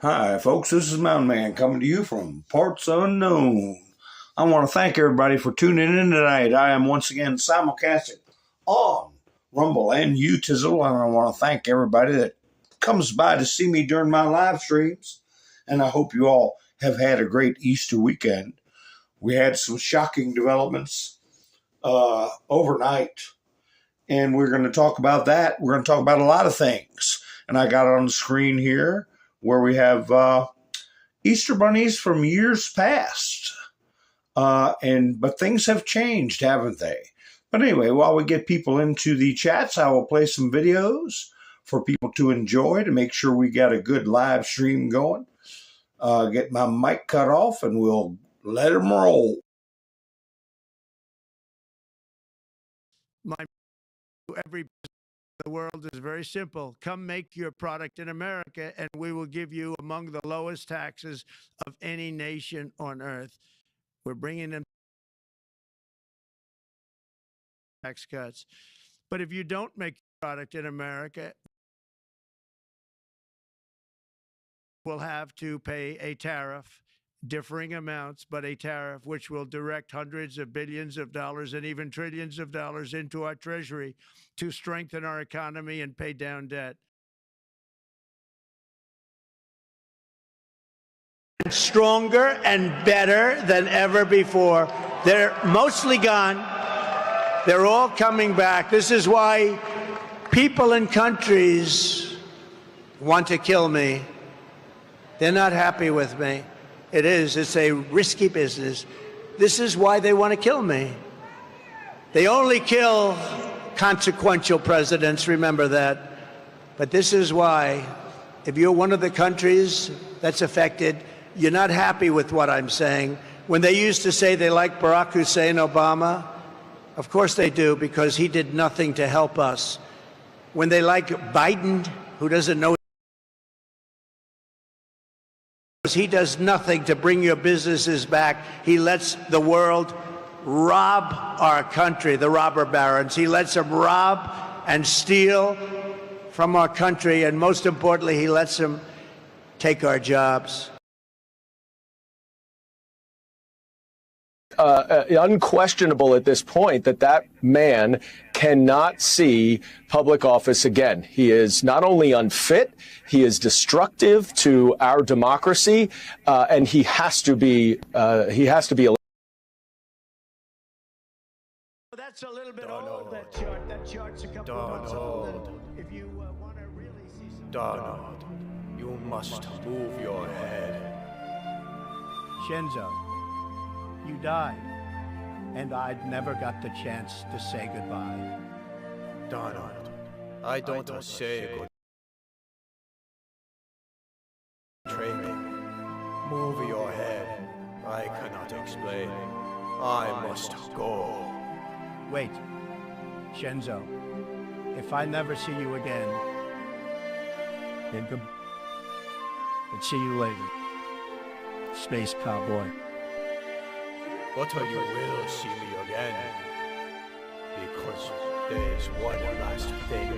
Hi, folks. This is Mountain Man coming to you from parts unknown. I want to thank everybody for tuning in tonight. I am once again simulcasting on Rumble and Utizzle, and I want to thank everybody that comes by to see me during my live streams. And I hope you all have had a great Easter weekend. We had some shocking developments overnight, and we're going to talk about that. We're going to talk about a lot of things. And I got it on the screen here where we have Easter bunnies from years past. But things have changed, haven't they? But anyway, while we get people into the chats, I will play some videos for people to enjoy to make sure we got a good live stream going. Get my mic cut off and we'll let them roll. My every the world is very simple. Come make your product in America, and we will give you among the lowest taxes of any nation on earth. We're bringing in tax cuts. But if you don't make your product in America, we'll have to pay a tariff, differing amounts, but a tariff which will direct hundreds of billions of dollars and even trillions of dollars into our treasury to strengthen our economy and pay down debt. Stronger and better than ever before. They're mostly gone. They're all coming back. This is why people in countries want to kill me. They're not happy with me. It's a risky business. This is why they want to kill me. They only kill consequential presidents, remember that. But this is why, if you're one of the countries that's affected, you're not happy with what I'm saying. When they used to say they like Barack Hussein Obama, of course they do, because he did nothing to help us. When they like Biden, who doesn't know, he does nothing to bring your businesses back. He lets the world rob our country, the robber barons. He lets them rob and steal from our country, and most importantly, he lets them take our jobs. Unquestionable at this point that man cannot see public office again. He is not only unfit, he is destructive to our democracy, and he has to be elected. That's a little bit old, that chart. That chart's a couple of months old. If you want to really see something. Donald, you must move your head. Shinzo, you died, and I'd never got the chance to say goodbye. Donald, I don't say good. Betray me. Move your head. I cannot explain. I must go. Wait, Shinzo, if I never see you again, then see you later, Space Cowboy. But you will see me again, because there is one last thing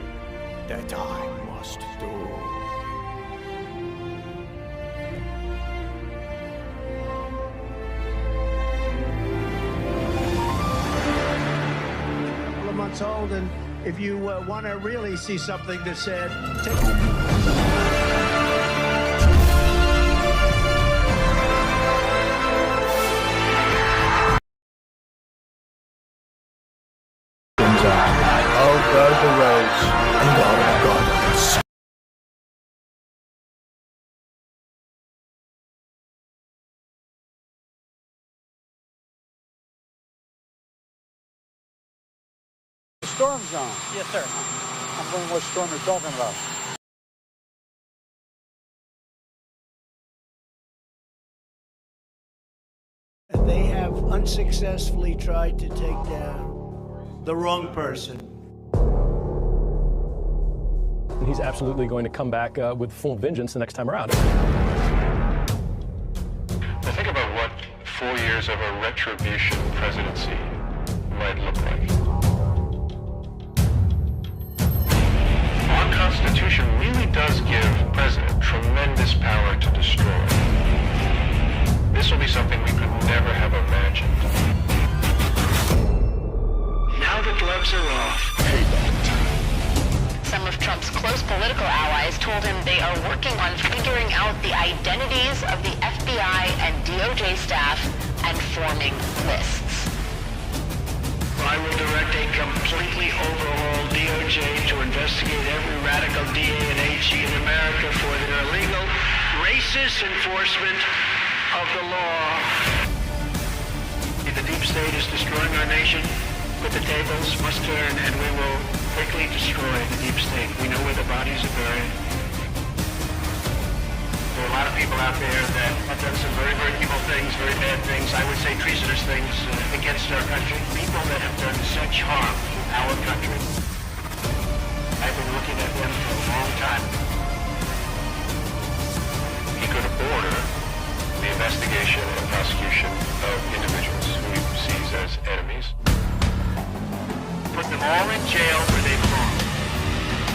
that I must do. Months old, and if you want to really see something that's said, I'll guard the roads, and I'll guard us. Storm zone. Yes, sir. I'm wondering what storm you're talking about. they have unsuccessfully tried to take down the wrong person. And he's absolutely going to come back with full vengeance the next time around. Now think about what 4 years of a retribution presidency might look like. Our Constitution really does give the president tremendous this power to destroy. This will be something we could never have imagined. Now the gloves are off. Some of Trump's close political allies told him they are working on figuring out the identities of the FBI and DOJ staff and forming lists. I will direct a completely overhauled DOJ to investigate every radical DA and AG in America for their illegal, racist enforcement of the law. The deep state is destroying our nation, but the tables must turn, and we will quickly destroy the deep state. We know where the bodies are buried. There are a lot of people out there that have done some very, very evil things, very bad things, I would say treasonous things against our country. People that have done such harm to our country. I've been looking at them for a long time. He could order the investigation and prosecution of individuals who he sees as enemies. Put them all in jail where they belong.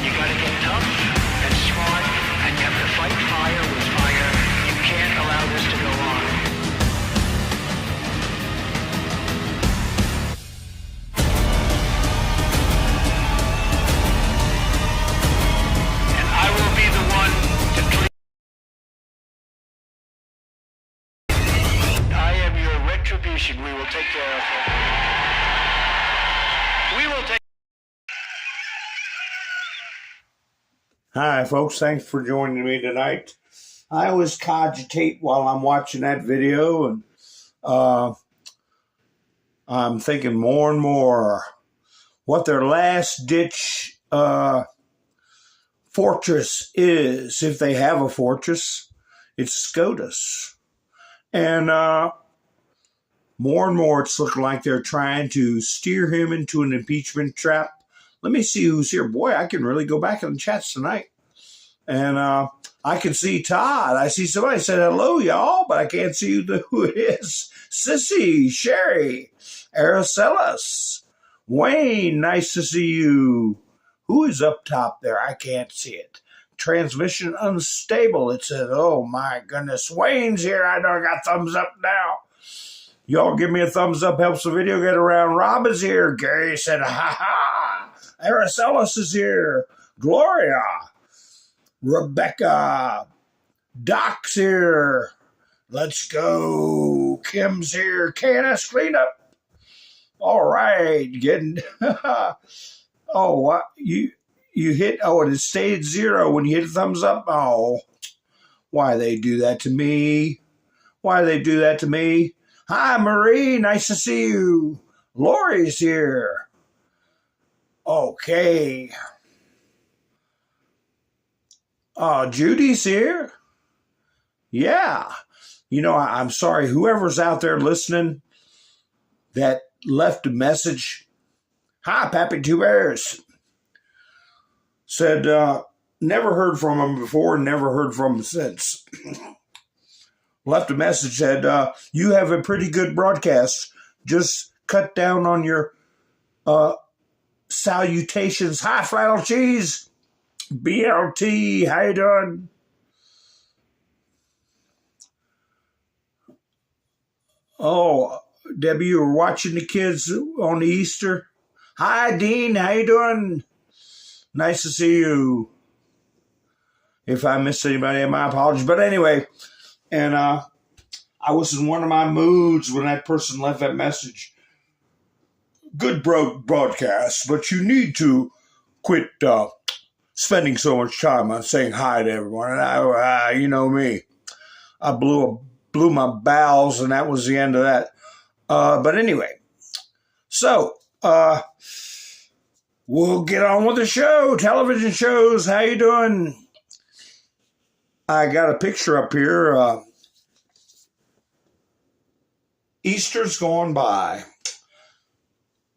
You gotta get tough and smart, and you have to fight fire with fire. You can't allow this to go on. And I will be the one to clean. I am your retribution. We will take care of it. We will take. Hi, folks. Thanks for joining me tonight. I always cogitate while I'm watching that video, and I'm thinking more and more what their last-ditch fortress is, if they have a fortress. It's SCOTUS. And more and more it's looking like they're trying to steer him into an impeachment trap. Let me see who's here. Boy, I can really go back in the chats tonight. And I can see Todd. I see somebody said hello, y'all, but I can't see who it is. Sissy, Sherry, Araceli, Wayne, nice to see you. Who is up top there? I can't see it. Transmission unstable. It says, oh my goodness. Wayne's here. I know I got thumbs up now. Y'all give me a thumbs up. Helps the video get around. Rob is here. Gary said, ha ha. Araceli is here. Gloria. Rebecca. Doc's here. Let's go. Kim's here. KNS cleanup. All right. Getting. Oh, what? You hit. Oh, it stayed at 0 when you hit a thumbs up. Oh, why they do that to me? Why they do that to me? Hi, Marie. Nice to see you. Lori's here. Okay. Judy's here. Yeah. You know, I'm sorry. Whoever's out there listening that left a message. Hi, Pappy Two Bears. Said, never heard from him before, never heard from him since. Left a message, said, you have a pretty good broadcast. Just cut down on your salutations. Hi, Flannel Cheese. BLT, how you doing? Oh, Debbie, you were watching the kids on Easter. Hi, Dean, how you doing? Nice to see you. If I missed anybody, my apologies. But anyway, and I was in one of my moods when that person left that message. Good broadcast, but you need to quit spending so much time on saying hi to everyone. And I, you know me, I blew my bowels, and that was the end of that. But anyway, so we'll get on with the show. Television shows, how you doing? I got a picture up here. Easter's gone by.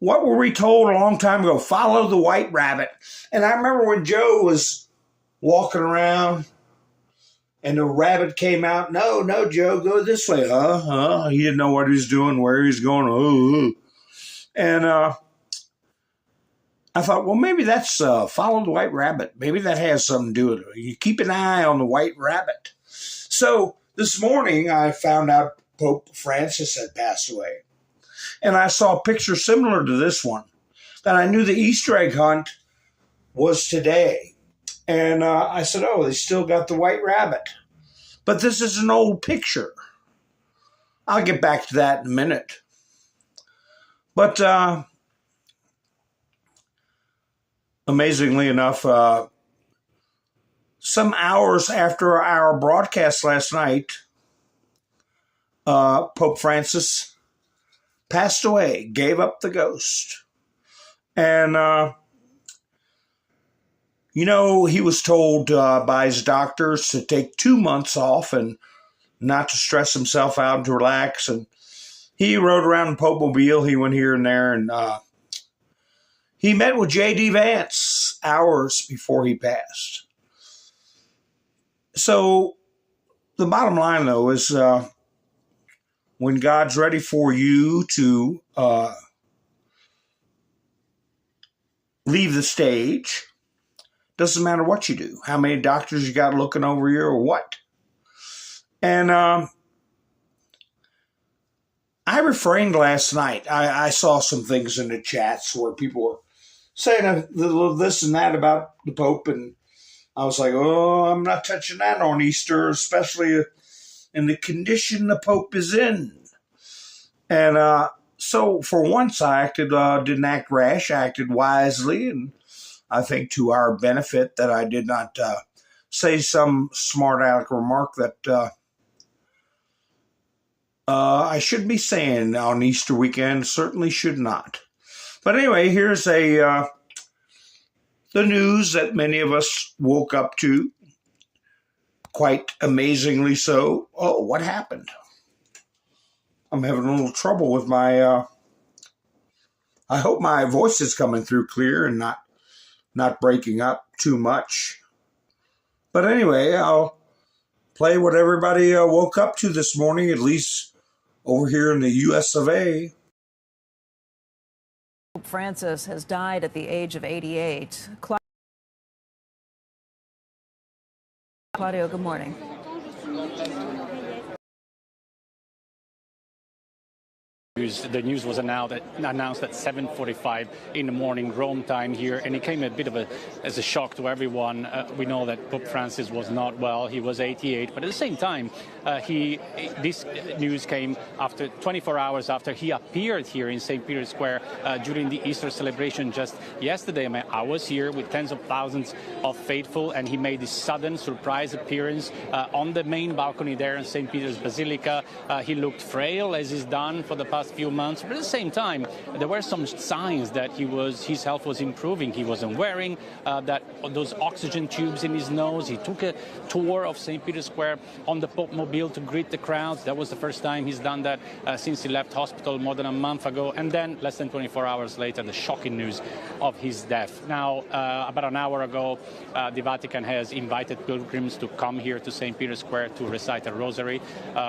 What were we told a long time ago? Follow the white rabbit. And I remember when Joe was walking around and the rabbit came out. No, Joe, go this way. He didn't know what he was doing, where he was going. And I thought, well, maybe that's follow the white rabbit. Maybe that has something to do with it. You keep an eye on the white rabbit. So this morning I found out Pope Francis had passed away. And I saw a picture similar to this one. Then I knew the Easter egg hunt was today. And I said, oh, they still got the white rabbit. But this is an old picture. I'll get back to that in a minute. But amazingly enough, some hours after our broadcast last night, Pope Francis passed away, gave up the ghost. And, he was told by his doctors to take 2 months off and not to stress himself out and to relax. And he rode around in Pope Mobile. He went here and there. And he met with J.D. Vance hours before he passed. So the bottom line, though, is when God's ready for you to leave the stage, doesn't matter what you do, how many doctors you got looking over you or what. And I refrained last night. I saw some things in the chats where people were saying this and that about the Pope, and I was like, oh, I'm not touching that on Easter, especially in the condition the Pope is in. And so for once I didn't act rash, I acted wisely, and I think to our benefit that I did not say some smart aleck remark that I shouldn't be saying on Easter weekend, certainly should not. But anyway, here's the news that many of us woke up to, quite amazingly so. Oh, what happened? I'm having a little trouble with my, I hope my voice is coming through clear and not breaking up too much. But anyway, I'll play what everybody woke up to this morning, at least over here in the U.S. of A. Pope Francis has died at the age of 88. Claudio, good morning. The news was announced at 7:45 in the morning, Rome time here, and it came a bit of as a shock to everyone. We know that Pope Francis was not well; he was 88, but at the same time, this news came after 24 hours after he appeared here in St. Peter's Square during the Easter celebration just yesterday. I was here with tens of thousands of faithful, and he made this sudden surprise appearance on the main balcony there in St. Peter's Basilica. He looked frail, as he's done for the past few months, but at the same time, there were some signs that his health was improving. He wasn't wearing those oxygen tubes in his nose. He took a tour of St. Peter's Square on the Pope Mobile to greet the crowds. That was the first time he's done that since he left hospital more than a month ago. And then, less than 24 hours later, the shocking news of his death. Now, about an hour ago, the Vatican has invited pilgrims to come here to St. Peter's Square to recite a rosary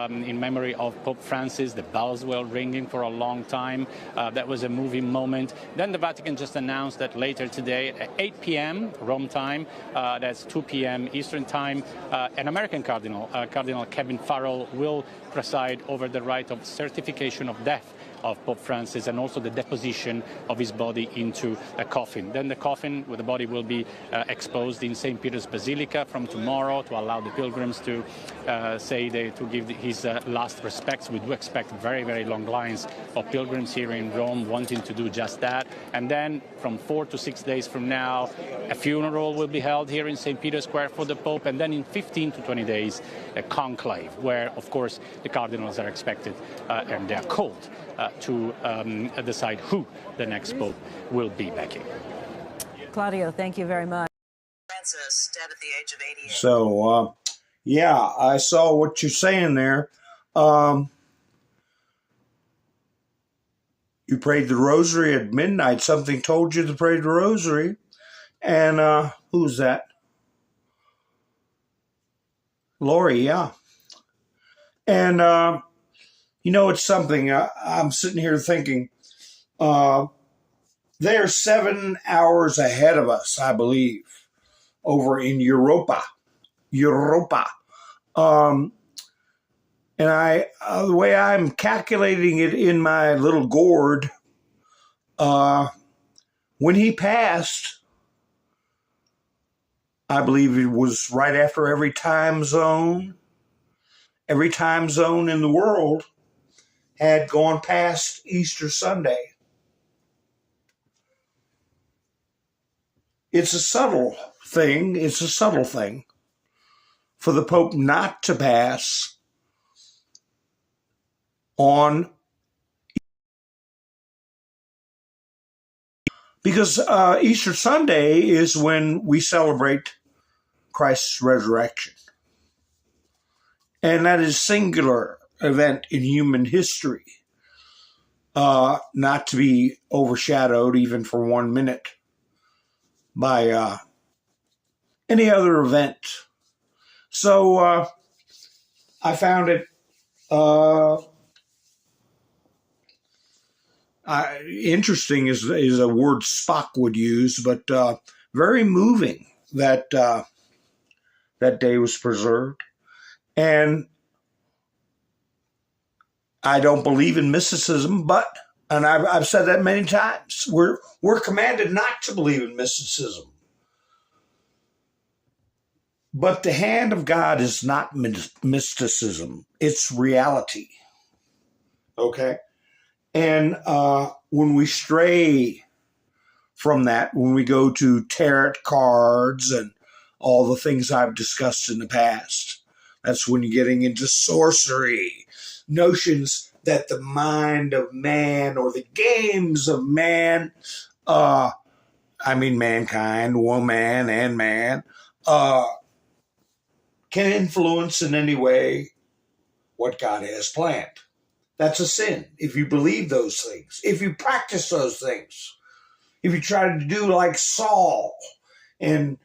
in memory of Pope Francis. The bells were ringing for a long time. That was a moving moment. Then the Vatican just announced that later today at 8 p.m. Rome time, that's 2 p.m. Eastern time, an American cardinal, Cardinal Kevin Farrell, will preside over the rite of certification of death of Pope Francis and also the deposition of his body into a coffin. Then the coffin with the body will be exposed in St. Peter's Basilica from tomorrow to allow the pilgrims to to give his last respects. We do expect very, very long lines of pilgrims here in Rome wanting to do just that. And then from 4 to 6 days from now, a funeral will be held here in St. Peter's Square for the Pope. And then in 15 to 20 days, a conclave where, of course, the cardinals are expected and they are called to decide who the next Pope will be, Becky. Claudio, thank you very much. Francis, dead at the age of 88. So, yeah, I saw what you're saying there. You prayed the rosary at midnight. Something told you to pray the rosary. And who's that? Lori, yeah. And, it's something. I'm sitting here thinking, they're 7 hours ahead of us, I believe, over in Europa. And the way I'm calculating it in my little gourd, when he passed, I believe it was right after every time zone in the world had gone past Easter Sunday. It's a subtle thing. It's a subtle thing for the Pope not to pass on, because Easter Sunday is when we celebrate Christ's resurrection. And that is a singular event in human history, not to be overshadowed even for 1 minute by any other event. So I found it interesting is a word Spock would use, but very moving that that day was preserved. And I don't believe in mysticism, and I've said that many times, we're commanded not to believe in mysticism. But the hand of God is not mysticism. It's reality. Okay? And when we stray from that, when we go to tarot cards and all the things I've discussed in the past, that's when you're getting into sorcery, notions that the mind of man or the games of man, mankind, woman and man, can influence in any way what God has planned. That's a sin. If you believe those things, if you practice those things, if you try to do like Saul and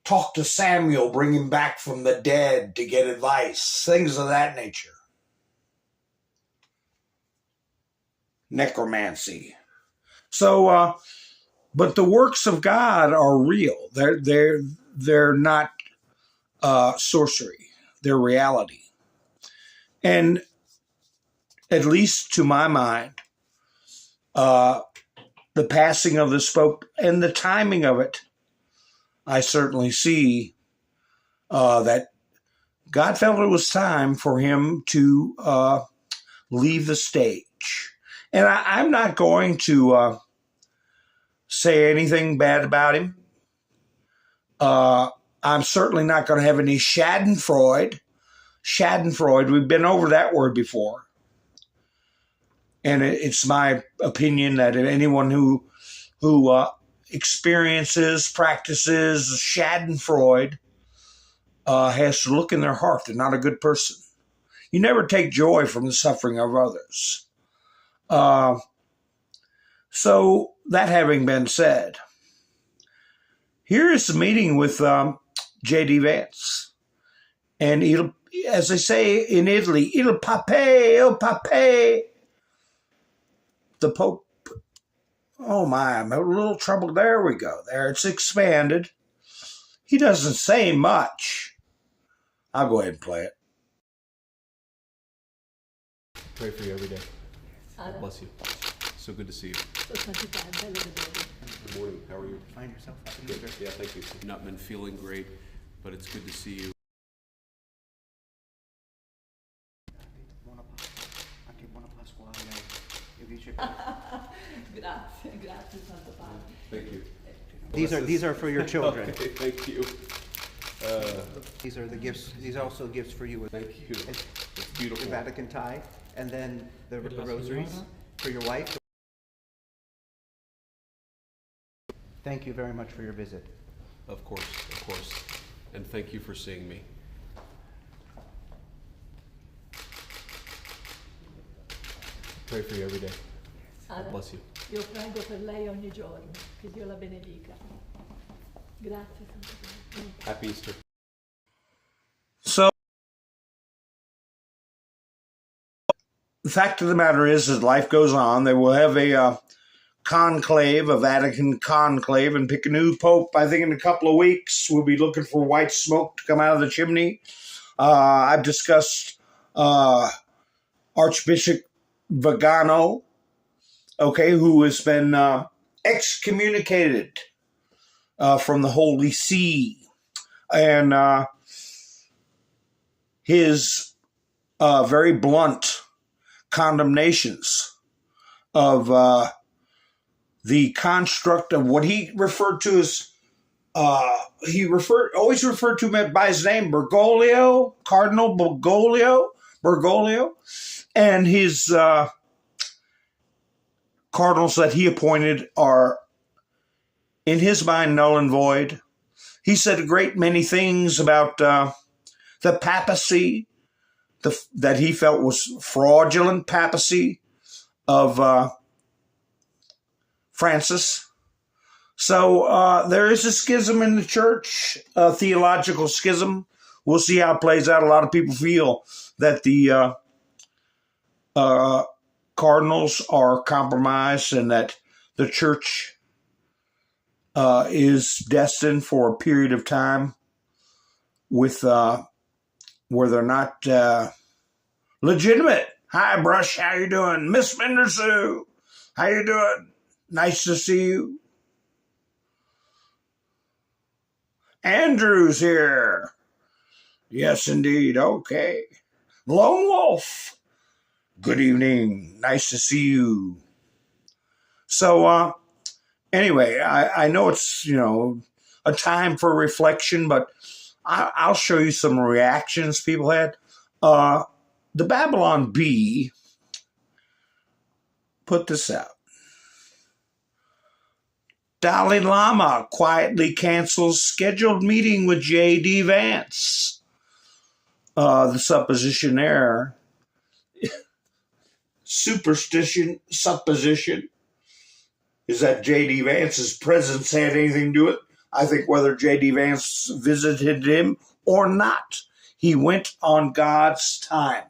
talk to Samuel, bring him back from the dead to get advice, things of that nature. Necromancy. So, but the works of God are real. They're not sorcery. They're reality. And at least to my mind, the passing of this Pope and the timing of it, I certainly see that God felt it was time for him to leave the stage. And I'm not going to say anything bad about him. I'm certainly not going to have any schadenfreude. Schadenfreude, we've been over that word before. And it's my opinion that anyone who experiences, practices schadenfreude has to look in their heart. They're not a good person. You never take joy from the suffering of others. So that having been said, here is the meeting with J.D. Vance. And as they say in Italy, il pape. The Pope, oh my, I'm a little troubled. There we go. There, it's expanded. He doesn't say much. I'll go ahead and play it. Pray for you every day. God bless you. So good to see you. Good morning. How are you? Find yourself. Good. Yeah, thank you. I've not been feeling great, but it's good to see you. Grazie, Santo Padre. Thank you. These are for your children. Okay, thank you. These are the gifts. These are also gifts for you. Thank you. It's beautiful. The Vatican tie, and then the rosaries for your wife. Thank you very much for your visit. Of course, and thank you for seeing me. Pray for you every day. God bless you. Io prego per lei ogni giorno, che Dio la benedica. Grazie, Santo Padre. Happy Easter. So, the fact of the matter is, as life goes on, they will have a conclave, a Vatican conclave, and pick a new pope. I think in a couple of weeks, we'll be looking for white smoke to come out of the chimney. I've discussed Archbishop Vagano, okay, who has been excommunicated from the Holy See. And his very blunt condemnations of the construct of what he referred to as always referred to him by his name, Bergoglio, Cardinal Bergoglio, and his cardinals that he appointed are, in his mind, null and void. He said a great many things about the papacy, that he felt was fraudulent papacy of Francis. So there is a schism in the church, a theological schism. We'll see how it plays out. A lot of people feel that the cardinals are compromised and that the church is destined for a period of time with where they're not legitimate. Hi, Brush. How you doing? Miss Mendersu. How you doing? Nice to see you. Andrew's here. Yes, indeed. Okay. Lone Wolf. Good evening. Nice to see you. So, anyway, I know it's, a time for reflection, but I'll show you some reactions people had. The Babylon Bee put this out. Dalai Lama quietly cancels scheduled meeting with J.D. Vance. The supposition there, supposition, is that J.D. Vance's presence had anything to do with it. I think whether J.D. Vance visited him or not, he went on God's time.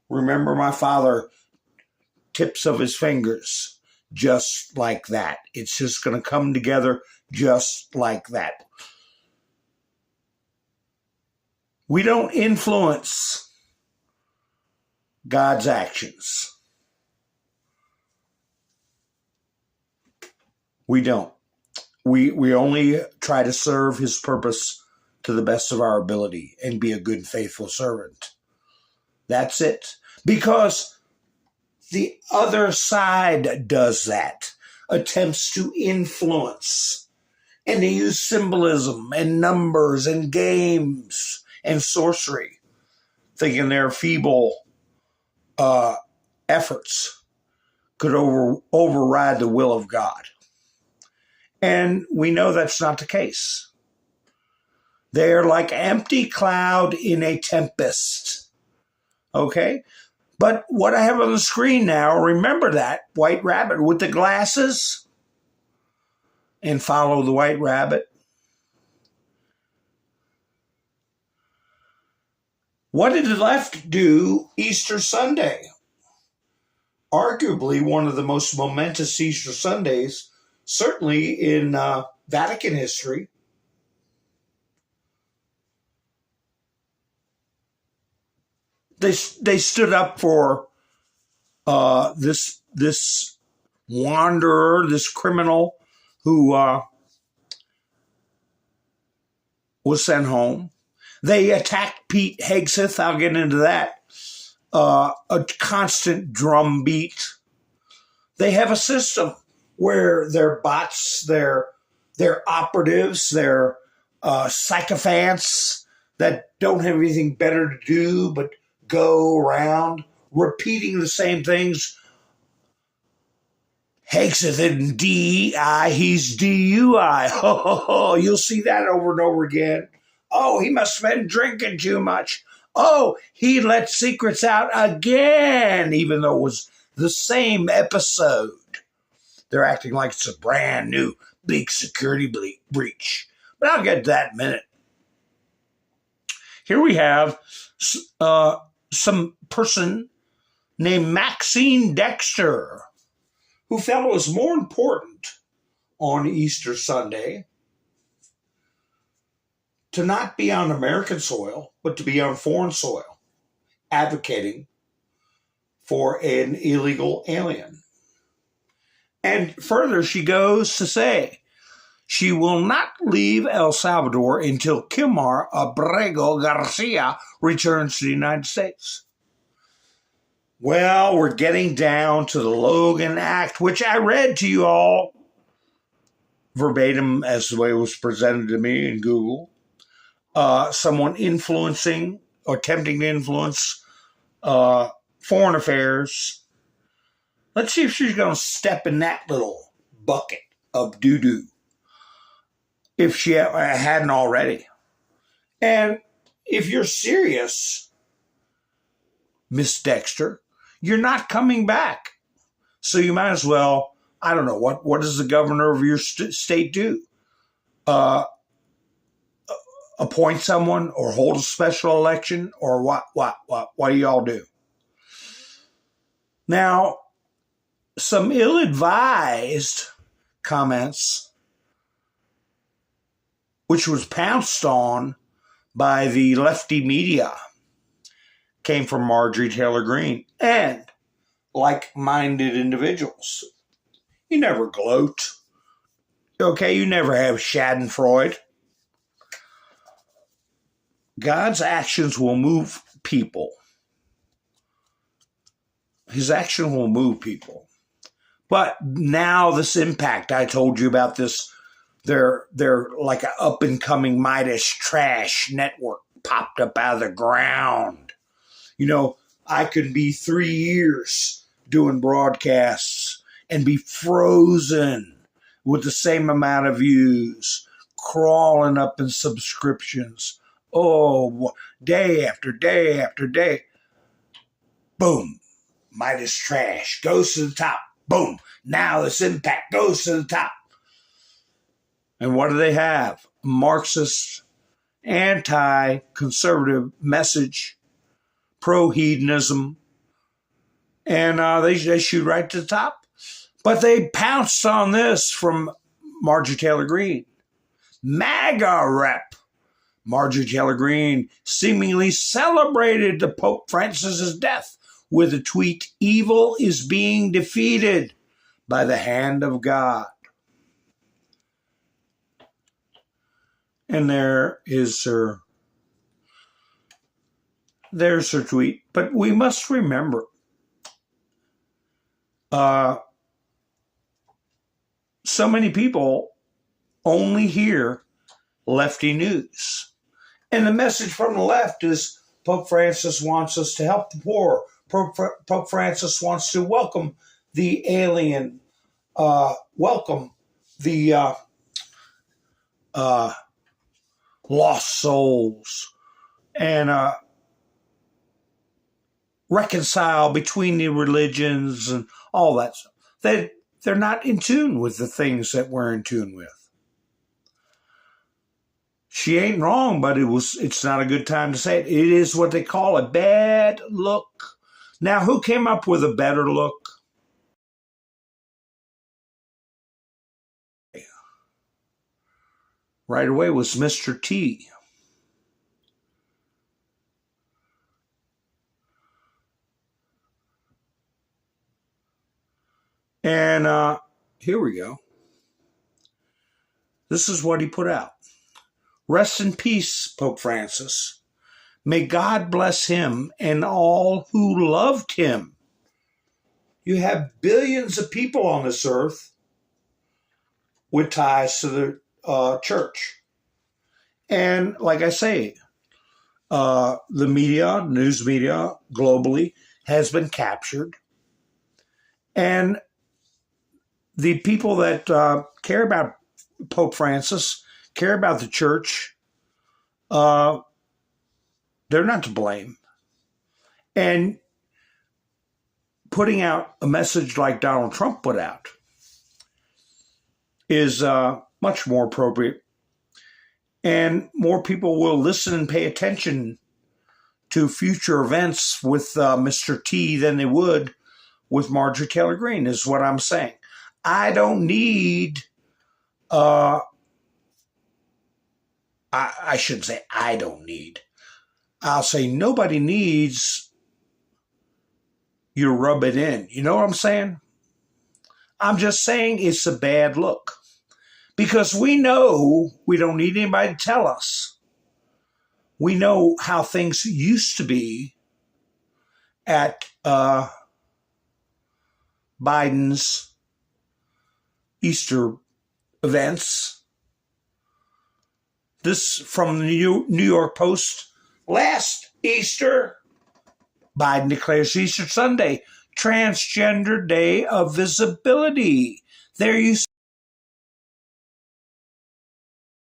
Remember, my father, tips of his fingers. Just like that. It's just going to come together just like that. We don't influence God's actions. We don't. We only try to serve his purpose to the best of our ability and be a good, faithful servant. That's it. Because the other side does that, attempts to influence, and they use symbolism and numbers and games and sorcery, thinking their feeble efforts could override the will of God. And we know that's not the case. They're like empty cloud in a tempest. Okay? But what I have on the screen now, remember that white rabbit with the glasses? And follow the white rabbit. What did the left do Easter Sunday? Arguably one of the most momentous Easter Sundays, certainly in Vatican history. They stood up for this wanderer, this criminal who was sent home. They attacked Pete Hegseth. I'll get into that. A constant drumbeat. They have a system where their bots, their operatives, their sycophants that don't have anything better to do but go around repeating the same things. Hegseth isn't DEI, he's DUI. Oh, you'll see that over and over again. Oh, he must have been drinking too much. Oh, he let secrets out again, even though it was the same episode. They're acting like it's a brand new big security breach. But I'll get to that in a minute. Here we have some person named Maxine Dexter, who felt it was more important on Easter Sunday to not be on American soil, but to be on foreign soil, advocating for an illegal alien. And further, she goes to say she will not leave El Salvador until Kilmar Abrego Garcia returns to the United States. Well, we're getting down to the Logan Act, which I read to you all verbatim as the way it was presented to me in Google. Someone influencing or attempting to influence foreign affairs. Let's see if she's going to step in that little bucket of doo-doo, if she hadn't already. And if you're serious, Miss Dexter, you're not coming back. So you might as well, I don't know, what does the governor of your state do? Appoint someone or hold a special election, or what do y'all do? Now, some ill-advised comments, which was pounced on by the lefty media, came from Marjorie Taylor Greene and like-minded individuals. You never gloat. Okay, you never have schadenfreude. God's actions will move people. His action will move people. But now this impact, I told you about this, they're like an up-and-coming Midas trash network popped up out of the ground. You know, I could be 3 years doing broadcasts and be frozen with the same amount of views, crawling up in subscriptions. Oh, day after day after day. Boom. Midas trash goes to the top. Boom. Now this impact goes to the top. And what do they have? A Marxist, anti-conservative message, pro-hedonism, and they shoot right to the top. But they pounced on this from Marjorie Taylor Greene. MAGA rep Marjorie Taylor Greene seemingly celebrated the Pope Francis's death with a tweet, "Evil is being defeated by the hand of God." And there's her tweet. But we must remember, so many people only hear lefty news. And the message from the left is Pope Francis wants us to help the poor. Pope Francis wants to welcome the alien, welcome the lost souls, and reconcile between the religions and all that stuff. They're not in tune with the things that we're in tune with. She ain't wrong, but it's not a good time to say it. It is what they call a bad look. Now, who came up with a better look? Right away was Mr. T. And here we go. This is what he put out. Rest in peace, Pope Francis. May God bless him and all who loved him. You have billions of people on this earth with ties to the church. And like I say, the media, news media globally has been captured. And the people that care about Pope Francis, care about the church, they're not to blame. And putting out a message like Donald Trump put out is much more appropriate. And more people will listen and pay attention to future events with Mr. T than they would with Marjorie Taylor Greene, is what I'm saying. I don't need I should say I don't need. I'll say nobody needs you to rub it in. You know what I'm saying? I'm just saying it's a bad look. Because we know we don't need anybody to tell us. We know how things used to be at Biden's Easter events. This from the New York Post. Last Easter, Biden declares Easter Sunday Transgender Day of Visibility. There you see.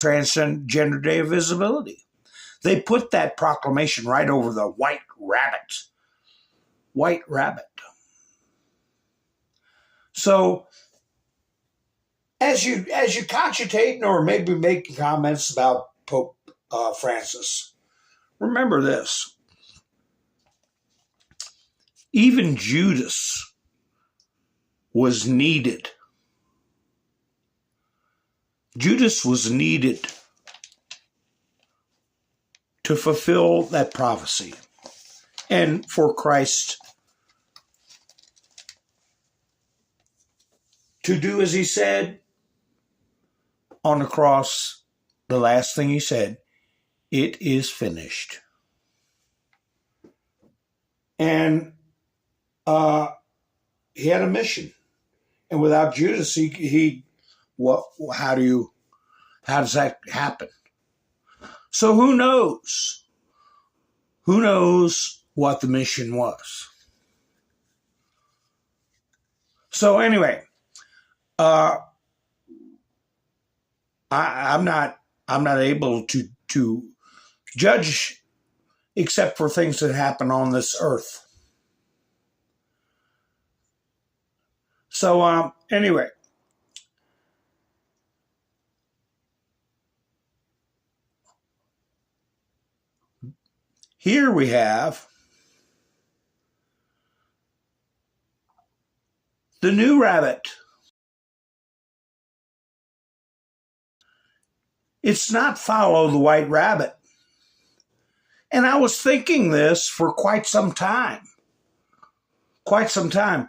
Transgender Day of Visibility. They put that proclamation right over the white rabbit. White rabbit. So, as you cogitate or maybe make comments about Pope Francis, remember this. Even Judas was needed. Judas was needed to fulfill that prophecy and for Christ to do as he said on the cross. The last thing he said, it is finished. And he had a mission. And without Judas, how does that happen? So who knows? Who knows what the mission was? So anyway, I'm not able to judge except for things that happen on this earth. So anyway. Here we have the new rabbit. It's not follow the white rabbit. And I was thinking this for quite some time. Quite some time.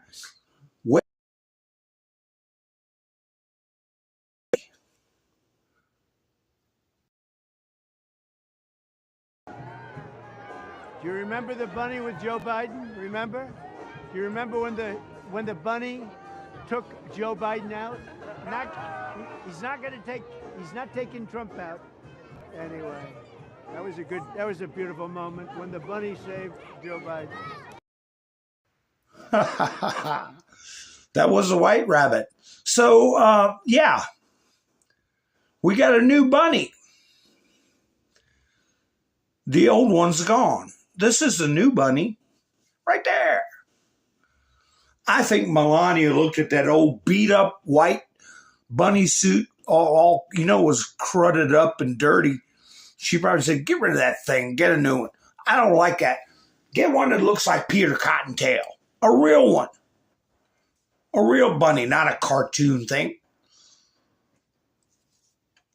Do you remember the bunny with Joe Biden? Remember? Do you remember when the bunny took Joe Biden out? He's not taking Trump out. Anyway, that was a beautiful moment when the bunny saved Joe Biden. That was a white rabbit. So yeah, we got a new bunny. The old one's gone. This is the new bunny right there. I think Melania looked at that old beat up white bunny suit, all was crudded up and dirty. She probably said, get rid of that thing, get a new one. I don't like that. Get one that looks like Peter Cottontail. A real one. A real bunny, not a cartoon thing.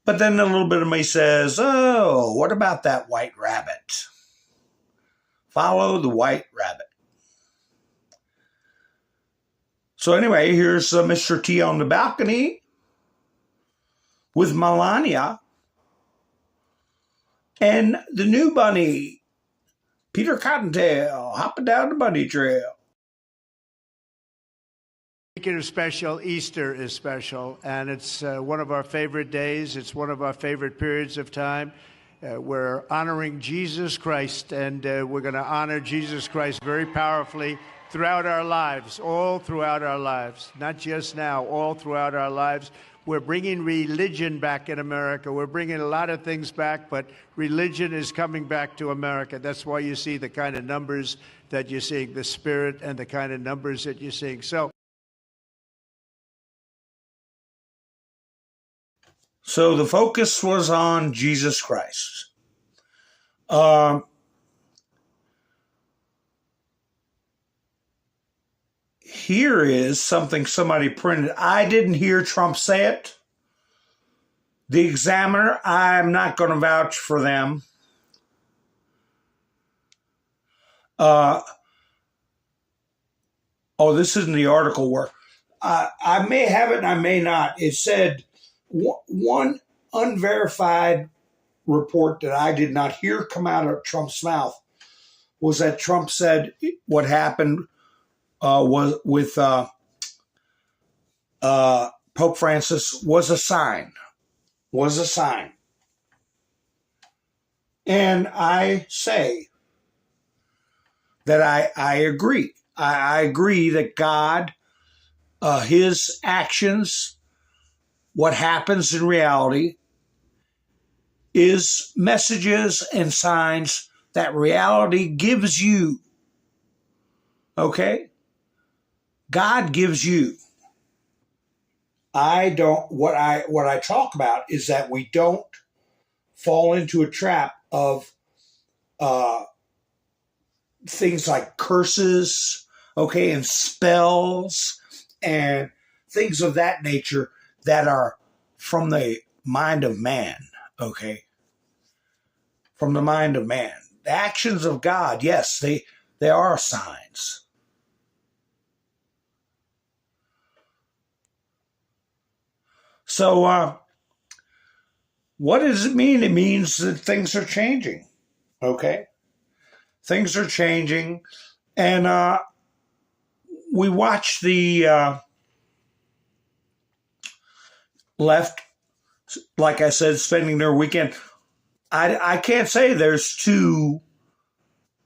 But then a little bit of me says, oh, what about that white rabbit? Follow the white rabbit. So anyway, here's Mr. T on the balcony with Melania and the new bunny, Peter Cottontail, hopping down the bunny trail. Weekend is special. Easter is special, and it's one of our favorite days. It's one of our favorite periods of time. We're honoring Jesus Christ, and we're going to honor Jesus Christ very powerfully throughout our lives, all throughout our lives, not just now, all throughout our lives. We're bringing religion back in America. We're bringing a lot of things back, but religion is coming back to America. That's why you see the kind of numbers that you're seeing, the spirit and the kind of numbers that you're seeing. So the focus was on Jesus Christ. Here is something somebody printed. I didn't hear Trump say it, The Examiner, I'm not going to vouch for them. This isn't the article where I may have it and I may not. It said one unverified report that I did not hear come out of Trump's mouth was that Trump said what happened was with Pope Francis was a sign. And I say that I agree. I agree that God, his actions, what happens in reality, is messages and signs that reality gives you. Okay? God gives you. What I talk about is that we don't fall into a trap of things like curses, okay, and spells and things of that nature that are from the mind of man, okay? From the mind of man. The actions of God, yes, they are signs. So, what does it mean? It means that things are changing, okay? Things are changing, and we watch the left, like I said, spending their weekend. I can't say there's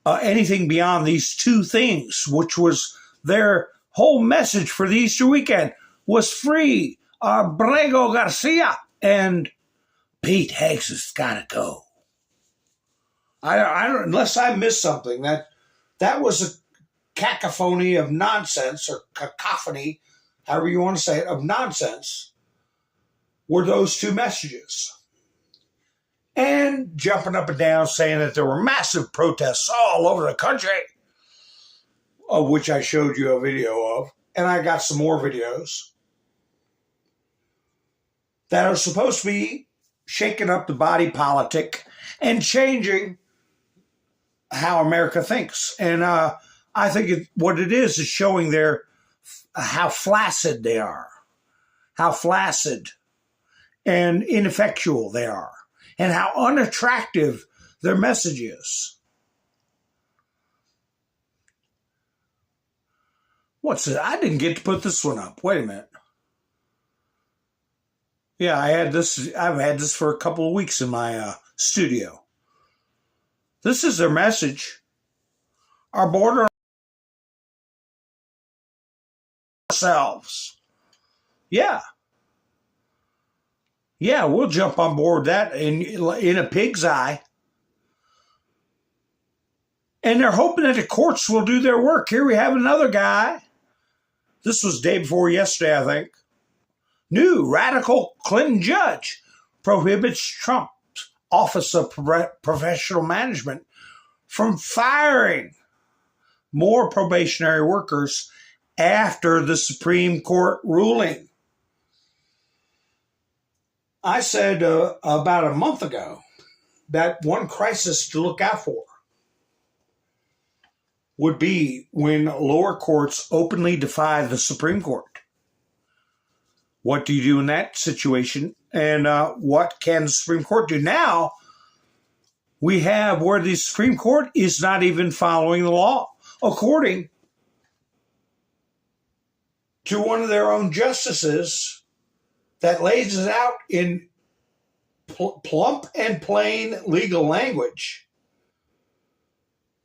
anything beyond these two things, which was their whole message for the Easter weekend was free. Brego Garcia and Pete Higgs has got to go. I don't, unless I missed something. That was a cacophony of nonsense, or cacophony, however you want to say it, of nonsense, were those two messages. And jumping up and down saying that there were massive protests all over the country, of which I showed you a video of, and I got some more videos that are supposed to be shaking up the body politic and changing how America thinks. And I think what it is showing how flaccid they are, how flaccid and ineffectual they are, and how unattractive their message is. What's it? I didn't get to put this one up. Wait a minute. Yeah, I've had this for a couple of weeks in my studio. This is their message. Our border ourselves. Yeah, we'll jump on board that in a pig's eye. And they're hoping that the courts will do their work. Here we have another guy. This was day before yesterday, I think. New radical Clinton judge prohibits Trump's Office of Professional Management from firing more probationary workers after the Supreme Court ruling. I said about a month ago that one crisis to look out for would be when lower courts openly defy the Supreme Court. What do you do in that situation? And what can the Supreme Court do? Now, we have where the Supreme Court is not even following the law, according to one of their own justices that lays it out in plump and plain legal language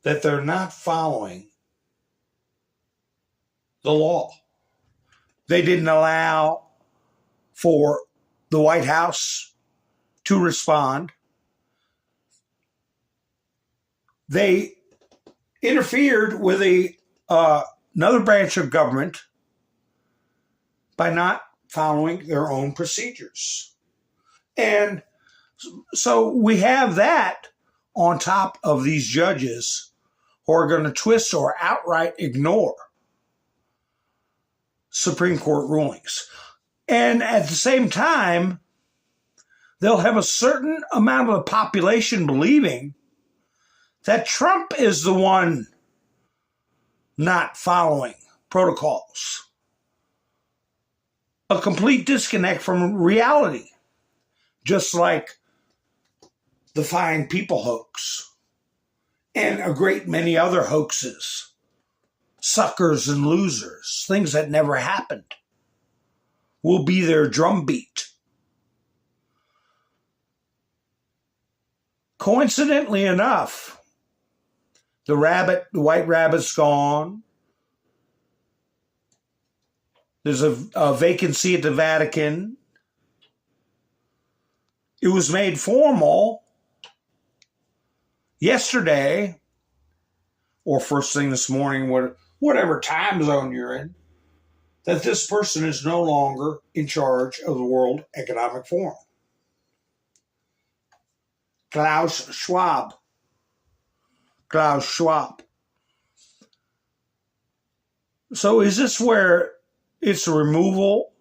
that they're not following the law. They didn't allow for the White House to respond. They interfered with another branch of government by not following their own procedures. And so we have that on top of these judges who are going to twist or outright ignore Supreme Court rulings. And at the same time, they'll have a certain amount of the population believing that Trump is the one not following protocols. A complete disconnect from reality, just like the Fine People hoax and a great many other hoaxes, suckers and losers, things that never happened, will be their drumbeat. Coincidentally enough, the white rabbit's gone. There's a vacancy at the Vatican. It was made formal yesterday, or first thing this morning, whatever time zone you're in, that this person is no longer in charge of the World Economic Forum. Klaus Schwab. So is this where it's a removal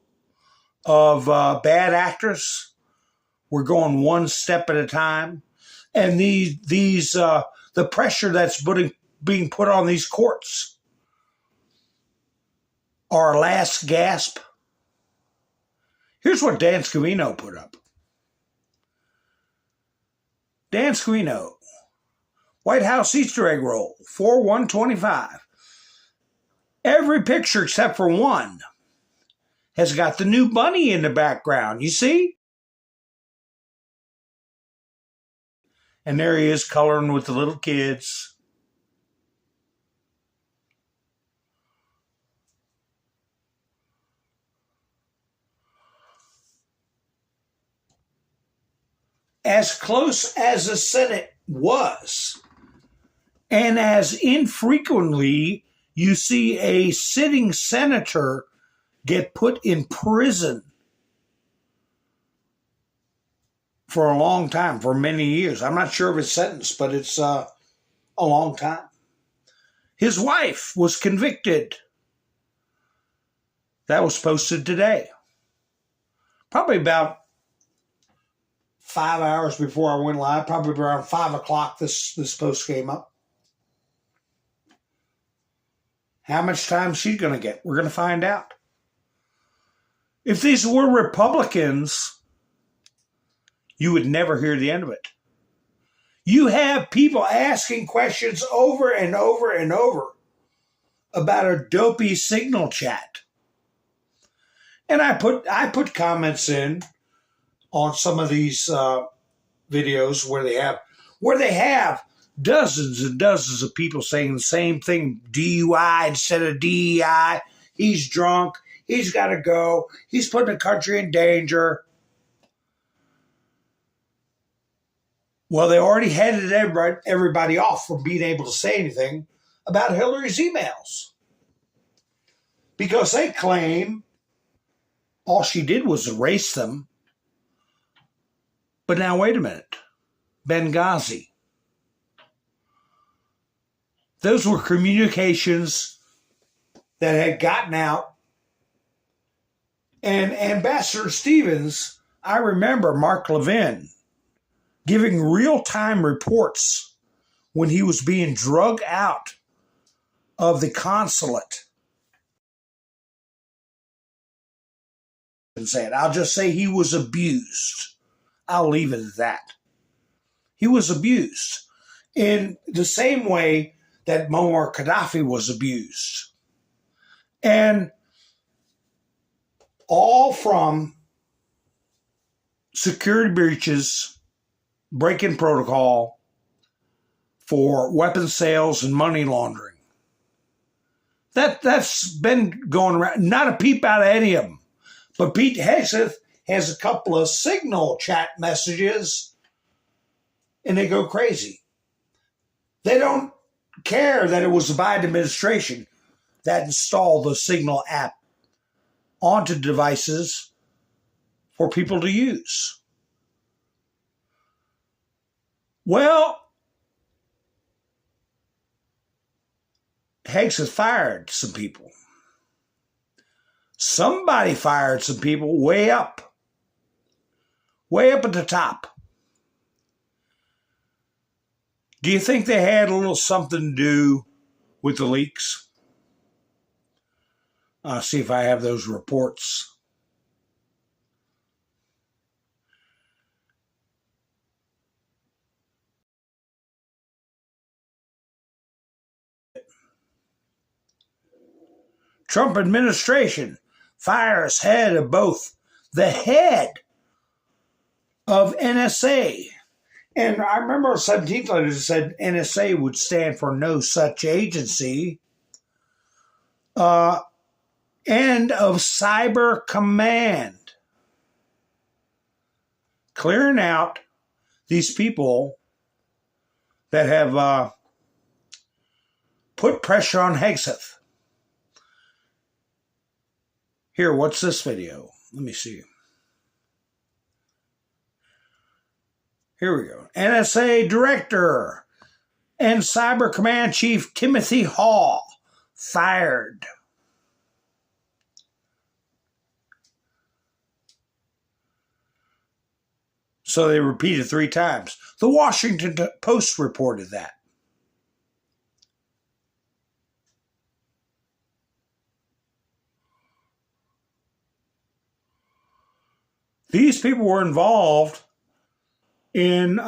of bad actors? We're going one step at a time. And the pressure that's being put on these courts, our last gasp. Here's what Dan Scavino put up. Dan Scavino, White House Easter egg roll, 4/1/25. Every picture except for one has got the new bunny in the background. You see? And there he is coloring with the little kids. As close as the Senate was, and as infrequently you see a sitting senator get put in prison for a long time, for many years. I'm not sure of his sentence, but it's a long time. His wife was convicted. That was posted today. Probably about 5 hours before I went live, probably around 5 o'clock this post came up. How much time she's going to get? We're going to find out. If these were Republicans, you would never hear the end of it. You have people asking questions over and over and over about a dopey signal chat. And I put comments in on some of these videos where they have dozens and dozens of people saying the same thing, DUI instead of DEI. He's drunk. He's got to go. He's putting the country in danger. Well, they already headed everybody off from being able to say anything about Hillary's emails, because they claim all she did was erase them. But now, wait a minute. Benghazi. Those were communications that had gotten out. And Ambassador Stevens, I remember Mark Levin giving real-time reports when he was being drugged out of the consulate. And said, I'll just say he was abused. I'll leave it at that. He was abused in the same way that Muammar Gaddafi was abused. And all from security breaches, breaking protocol for weapons sales and money laundering. That's been going around. Not a peep out of any of them. But Pete Hegseth has a couple of signal chat messages, and they go crazy. They don't care that it was the Biden administration that installed the Signal app onto devices for people to use. Well, Hegseth fired some people. Somebody fired some people way up way up at the top. Do you think they had a little something to do with the leaks? I'll see if I have those reports. Trump administration fires head of both the head of NSA. And I remember 17th letter said NSA would stand for no such agency. And of Cyber Command. Clearing out these people that have put pressure on Hegseth. Here, what's this video? Let me see. Here we go. NSA Director and Cyber Command Chief Timothy Hall fired. So they repeated 3 times. The Washington Post reported that. These people were involved in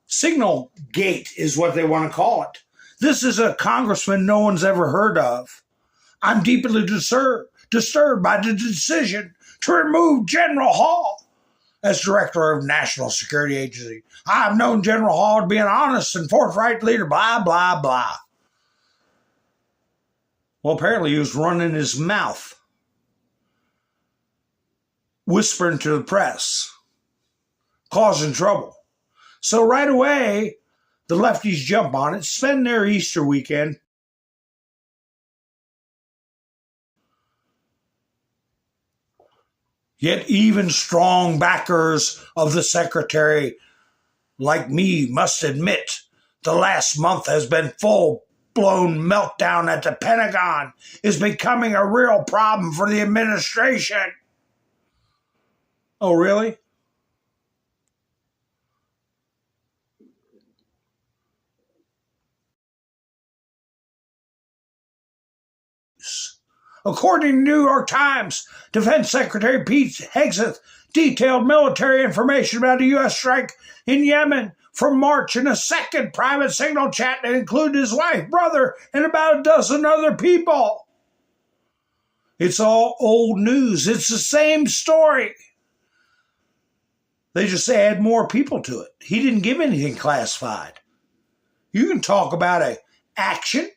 Signal Gate is what they want to call it. This is a congressman no one's ever heard of. I'm deeply disturbed by the decision to remove General Hall as director of National Security Agency. I've known General Hall to be an honest and forthright leader, blah, blah, blah. Well, apparently he was running his mouth, whispering to the press, causing trouble. So right away, the lefties jump on it, spend their Easter weekend yet even strong backers of the secretary like me must admit the last month has been full-blown meltdown at the Pentagon is becoming a real problem for the administration. Oh, really? According to New York Times, Defense Secretary Pete Hegseth detailed military information about a U.S. strike in Yemen from March in a second private signal chat that included his wife, brother, and about a dozen other people. It's all old news. It's the same story. They just add more people to it. He didn't give anything classified. You can talk about an action.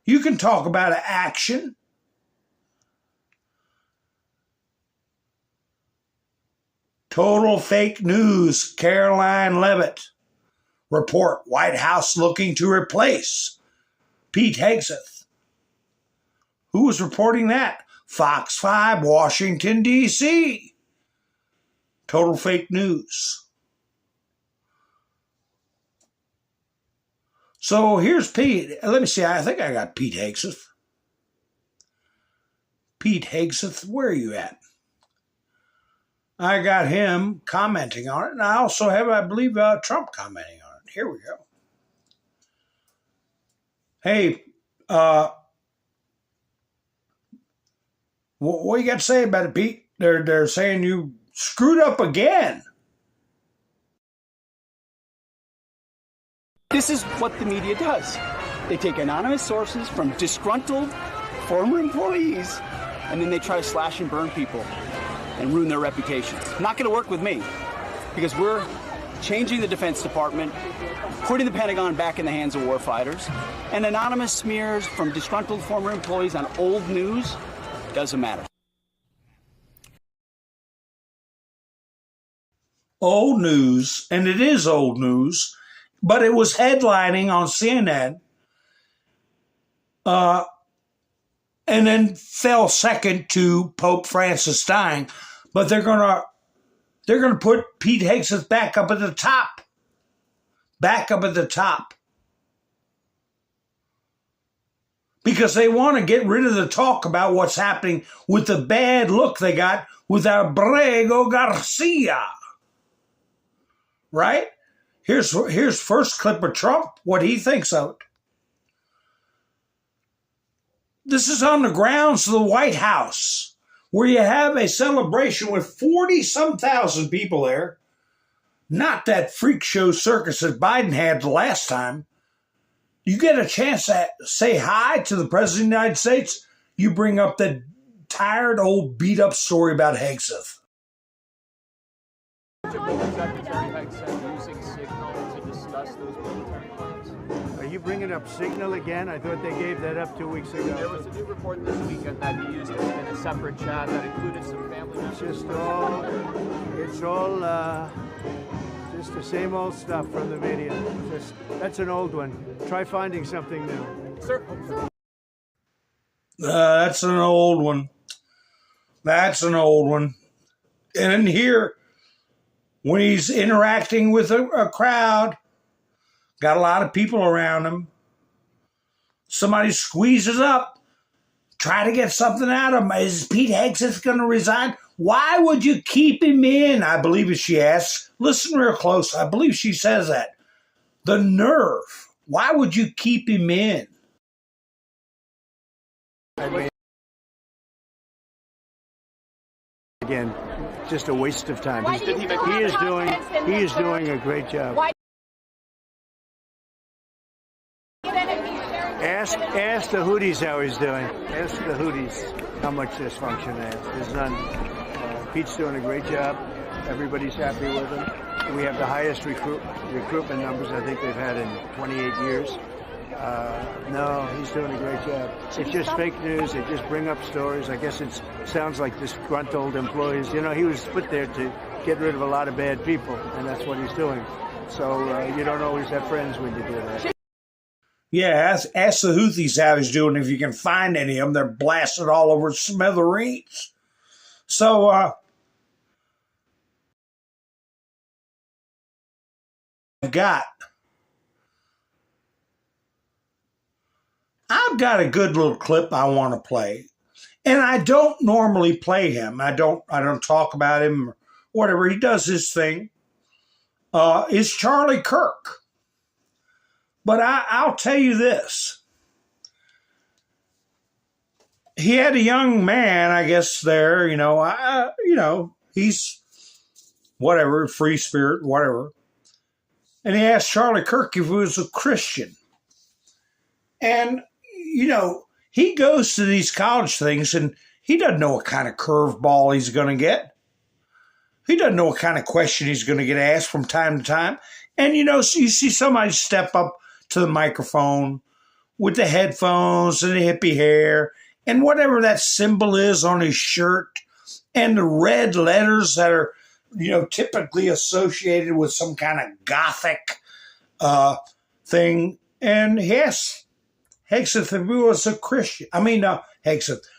You can talk about an action. Total fake news, Caroline Leavitt. Report, White House looking to replace Pete Hegseth. Who was reporting that? Fox 5, Washington, D.C. Total fake news. So here's Pete. Let me see. I think I got Pete Hegseth. Pete Hegseth, where are you at? I got him commenting on it, and I also have, I believe, Trump commenting on it. Here we go. Hey, what you got to say about it, Pete? They're saying you screwed up again. This is what the media does. They take anonymous sources from disgruntled former employees, and then they try to slash and burn people and ruin their reputations. Not going to work with me, because we're changing the Defense Department, putting the Pentagon back in the hands of warfighters, and anonymous smears from disgruntled former employees on old news doesn't matter. Old news, and it is old news, but it was headlining on CNN, and then fell second to Pope Francis dying. But they're gonna put Pete Hegseth back up at the top. Back up at the top. because they want to get rid of the talk about what's happening with the bad look they got with Abrego Garcia. Right? Here's first clip of Trump, what he thinks of it. This is on the grounds of the White House, where you have a celebration with 40-some thousand people there. Not that freak show circus that Biden had the last time. You get a chance to say hi to the President of the United States, you bring up that tired, old, beat-up story about Hegseth. Are you bringing up Signal again? I thought they gave that up 2 weeks ago. There was a new report this weekend that he used it in a separate chat that included some family members. It's all just the same old stuff from the media. That's an old one. Try finding something new. Sir. That's an old one. That's an old one. And in here, when he's interacting with a crowd, got a lot of people around him, somebody squeezes up, try to get something out of him. Is Pete Hegseth going to resign? Why would you keep him in? I believe she asks. Listen real close. I believe she says that. The nerve. Why would you keep him in? Again, just a waste of time. He is doing a great job. Ask the Houthis how he's doing. Ask the Houthis how much dysfunction they have. There's none. Pete's doing a great job. Everybody's happy with him. We have the highest recruitment numbers I think they've had in 28 years. No, he's doing a great job. It's just fake news. They just bring up stories. I guess it sounds like disgruntled employees. You know, he was put there to get rid of a lot of bad people, and that's what he's doing. So you don't always have friends when you do that. Yeah, ask the Houthis how he's doing. If you can find any of them, they're blasted all over smithereens. So, I've got a good little clip I want to play, and I don't normally play him. I don't talk about him or whatever. He does his thing. Is Charlie Kirk. But I'll tell you this. He had a young man, I guess, there, he's whatever, free spirit, whatever. And he asked Charlie Kirk if he was a Christian. And, he goes to these college things and he doesn't know what kind of curveball he's going to get. He doesn't know what kind of question he's going to get asked from time to time. And, so you see somebody step up to the microphone with the headphones and the hippie hair and whatever that symbol is on his shirt and the red letters that are, typically associated with some kind of gothic thing. And he asked Hegseth if he was a Christian.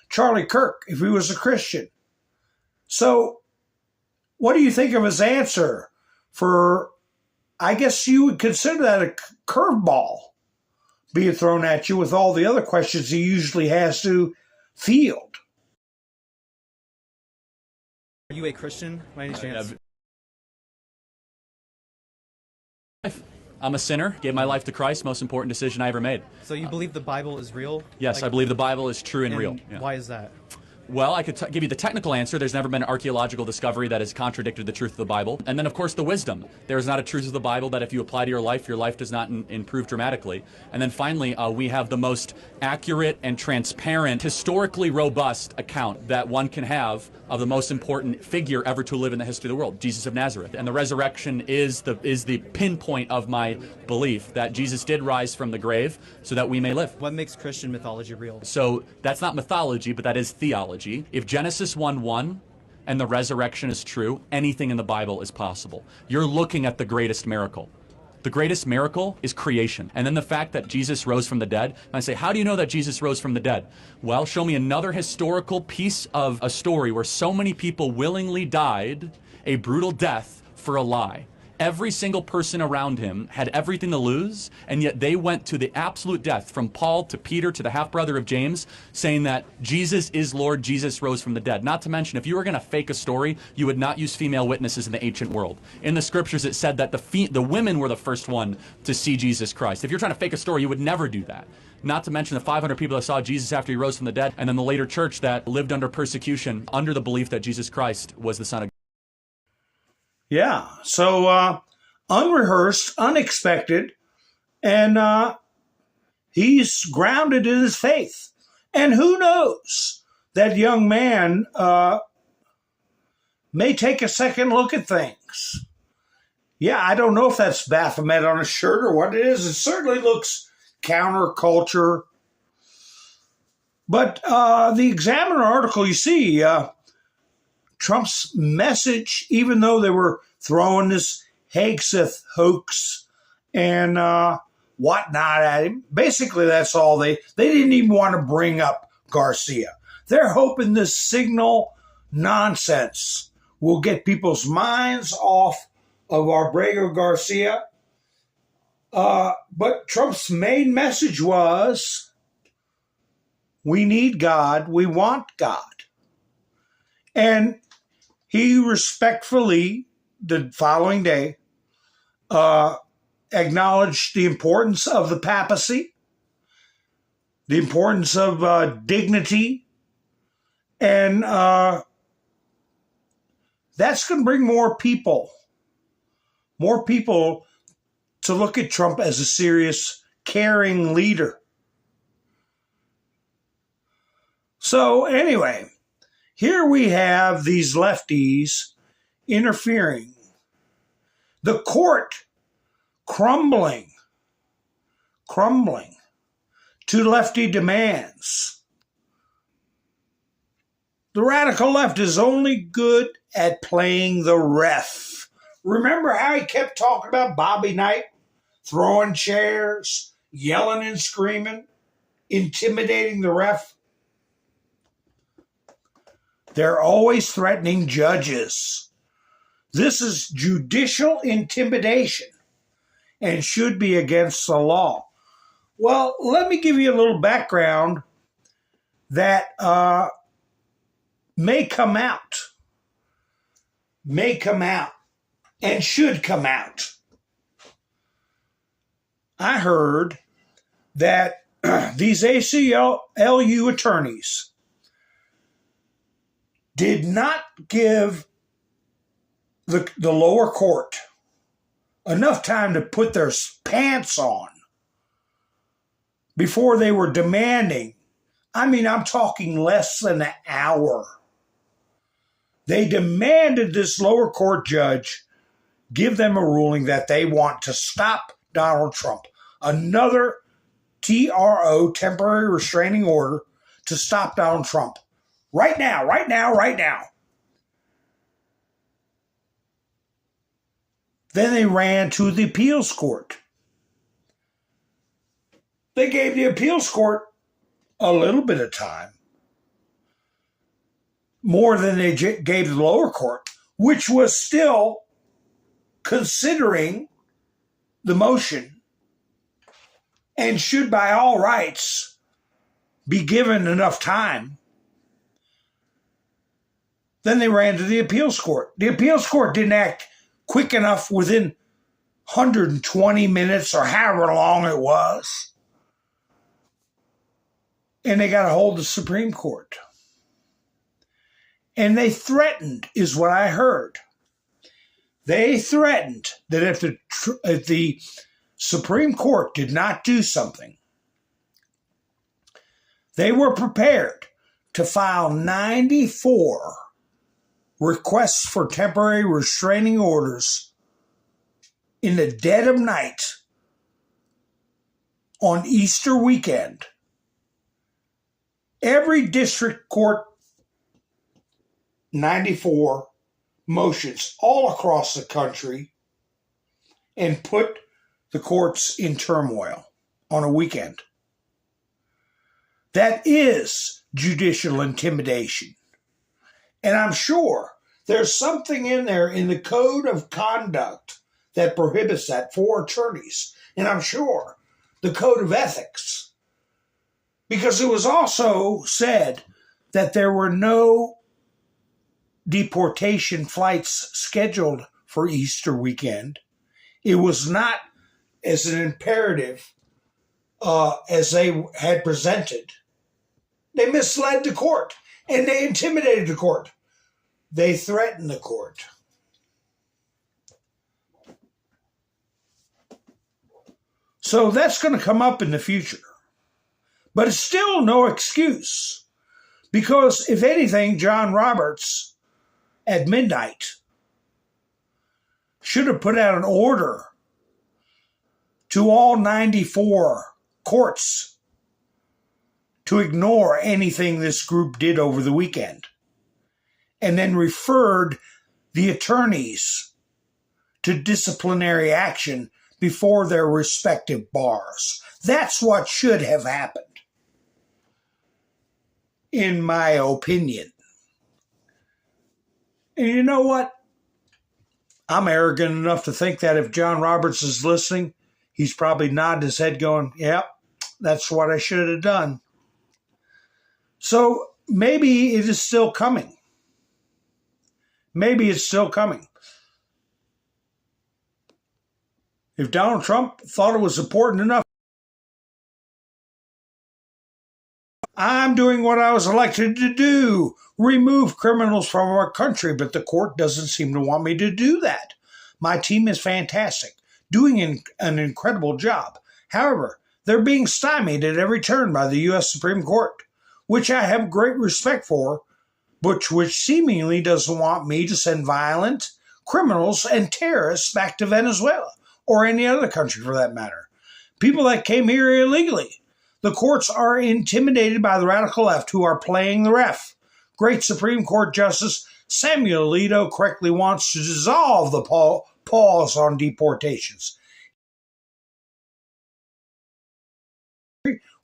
Charlie Kirk, if he was a Christian. So what do you think of his answer for, I guess you would consider that a curveball being thrown at you with all the other questions he usually has to field. Are you a Christian by any chance? I'm a sinner, gave my life to Christ, most important decision I ever made. So you believe the Bible is real? Yes, I believe the Bible is true and real. Yeah. Why is that? Well, I could give you the technical answer. There's never been an archaeological discovery that has contradicted the truth of the Bible. And then, of course, the wisdom. There is not a truth of the Bible that if you apply to your life does not improve dramatically. And then finally, we have the most accurate and transparent, historically robust account that one can have of the most important figure ever to live in the history of the world, Jesus of Nazareth. And the resurrection is the pinpoint of my belief that Jesus did rise from the grave so that we may live. What makes Christian mythology real? So that's not mythology, but that is theology. If Genesis 1:1 and the resurrection is true, anything in the Bible is possible. You're looking at the greatest miracle. The greatest miracle is creation. And then the fact that Jesus rose from the dead. And I say, how do you know that Jesus rose from the dead? Well, show me another historical piece of a story where so many people willingly died a brutal death for a lie. Every single person around him had everything to lose, and yet they went to the absolute death, from Paul to Peter to the half-brother of James, saying that Jesus is Lord, Jesus rose from the dead. Not to mention, if you were going to fake a story, you would not use female witnesses in the ancient world. In the scriptures, it said that the women were the first one to see Jesus Christ. If you're trying to fake a story, you would never do that. Not to mention the 500 people that saw Jesus after he rose from the dead, and then the later church that lived under persecution under the belief that Jesus Christ was the Son of God. Yeah, so unrehearsed, unexpected, and he's grounded in his faith. And who knows, that young man may take a second look at things. Yeah, I don't know if that's Baphomet on his shirt or what it is. It certainly looks counterculture. But the Examiner article, you see, Trump's message, even though they were throwing this Hegseth hoax and whatnot at him, basically that's all they didn't even want to bring up Garcia. They're hoping this signal nonsense will get people's minds off of Abrego Garcia. But Trump's main message was, we need God, we want God. And he respectfully, the following day, acknowledged the importance of the papacy, the importance of dignity, and that's going to bring more people to look at Trump as a serious, caring leader. So anyway, here we have these lefties interfering. The court crumbling to lefty demands. The radical left is only good at playing the ref. Remember how he kept talking about Bobby Knight, throwing chairs, yelling and screaming, intimidating the ref? They're always threatening judges. This is judicial intimidation and should be against the law. Well, let me give you a little background that may come out, and should come out. I heard that these ACLU attorneys did not give the lower court enough time to put their pants on before they were demanding. I mean, I'm talking less than an hour. They demanded this lower court judge give them a ruling that they want to stop Donald Trump. Another TRO, temporary restraining order, to stop Donald Trump. Right now. Then they ran to the appeals court. They gave the appeals court a little bit of time, more than they gave the lower court, which was still considering the motion and should by all rights be given enough time. Then they ran to the appeals court. The appeals court didn't act quick enough within 120 minutes or however long it was. And they got a hold of the Supreme Court. And they threatened, is what I heard. They threatened that if the Supreme Court did not do something, they were prepared to file 94 requests for temporary restraining orders in the dead of night on Easter weekend. Every district court, 94 motions all across the country, and put the courts in turmoil on a weekend. That is judicial intimidation. And I'm sure there's something in there in the code of conduct that prohibits that for attorneys. And I'm sure the code of ethics, because it was also said that there were no deportation flights scheduled for Easter weekend. It was not as an imperative as they had presented. They misled the court and they intimidated the court. They threatened the court. So that's going to come up in the future. But it's still no excuse. Because if anything, John Roberts at midnight should have put out an order to all 94 courts to ignore anything this group did over the weekend, and then referred the attorneys to disciplinary action before their respective bars. That's what should have happened, in my opinion. And you know what? I'm arrogant enough to think that if John Roberts is listening, he's probably nodding his head going, yep, that's what I should have done. So maybe it is still coming. Maybe it's still coming. If Donald Trump thought it was important enough, I'm doing what I was elected to do, remove criminals from our country, but the court doesn't seem to want me to do that. My team is fantastic, doing an incredible job. However, they're being stymied at every turn by the U.S. Supreme Court, which I have great respect for, but which seemingly doesn't want me to send violent criminals and terrorists back to Venezuela, or any other country for that matter. People that came here illegally. The courts are intimidated by the radical left who are playing the ref. Great Supreme Court Justice Samuel Alito correctly wants to dissolve the pause on deportations.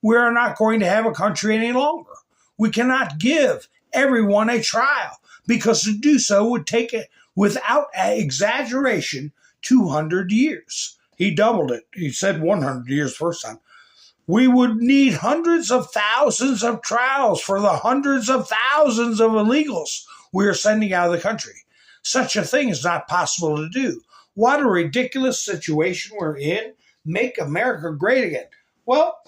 We are not going to have a country any longer. We cannot give everyone a trial, because to do so would take it, without exaggeration, 200 years. He doubled it. He said 100 years first time. We would need hundreds of thousands of trials for the hundreds of thousands of illegals we are sending out of the country. Such a thing is not possible to do. What a ridiculous situation we're in. Make America great again. Well,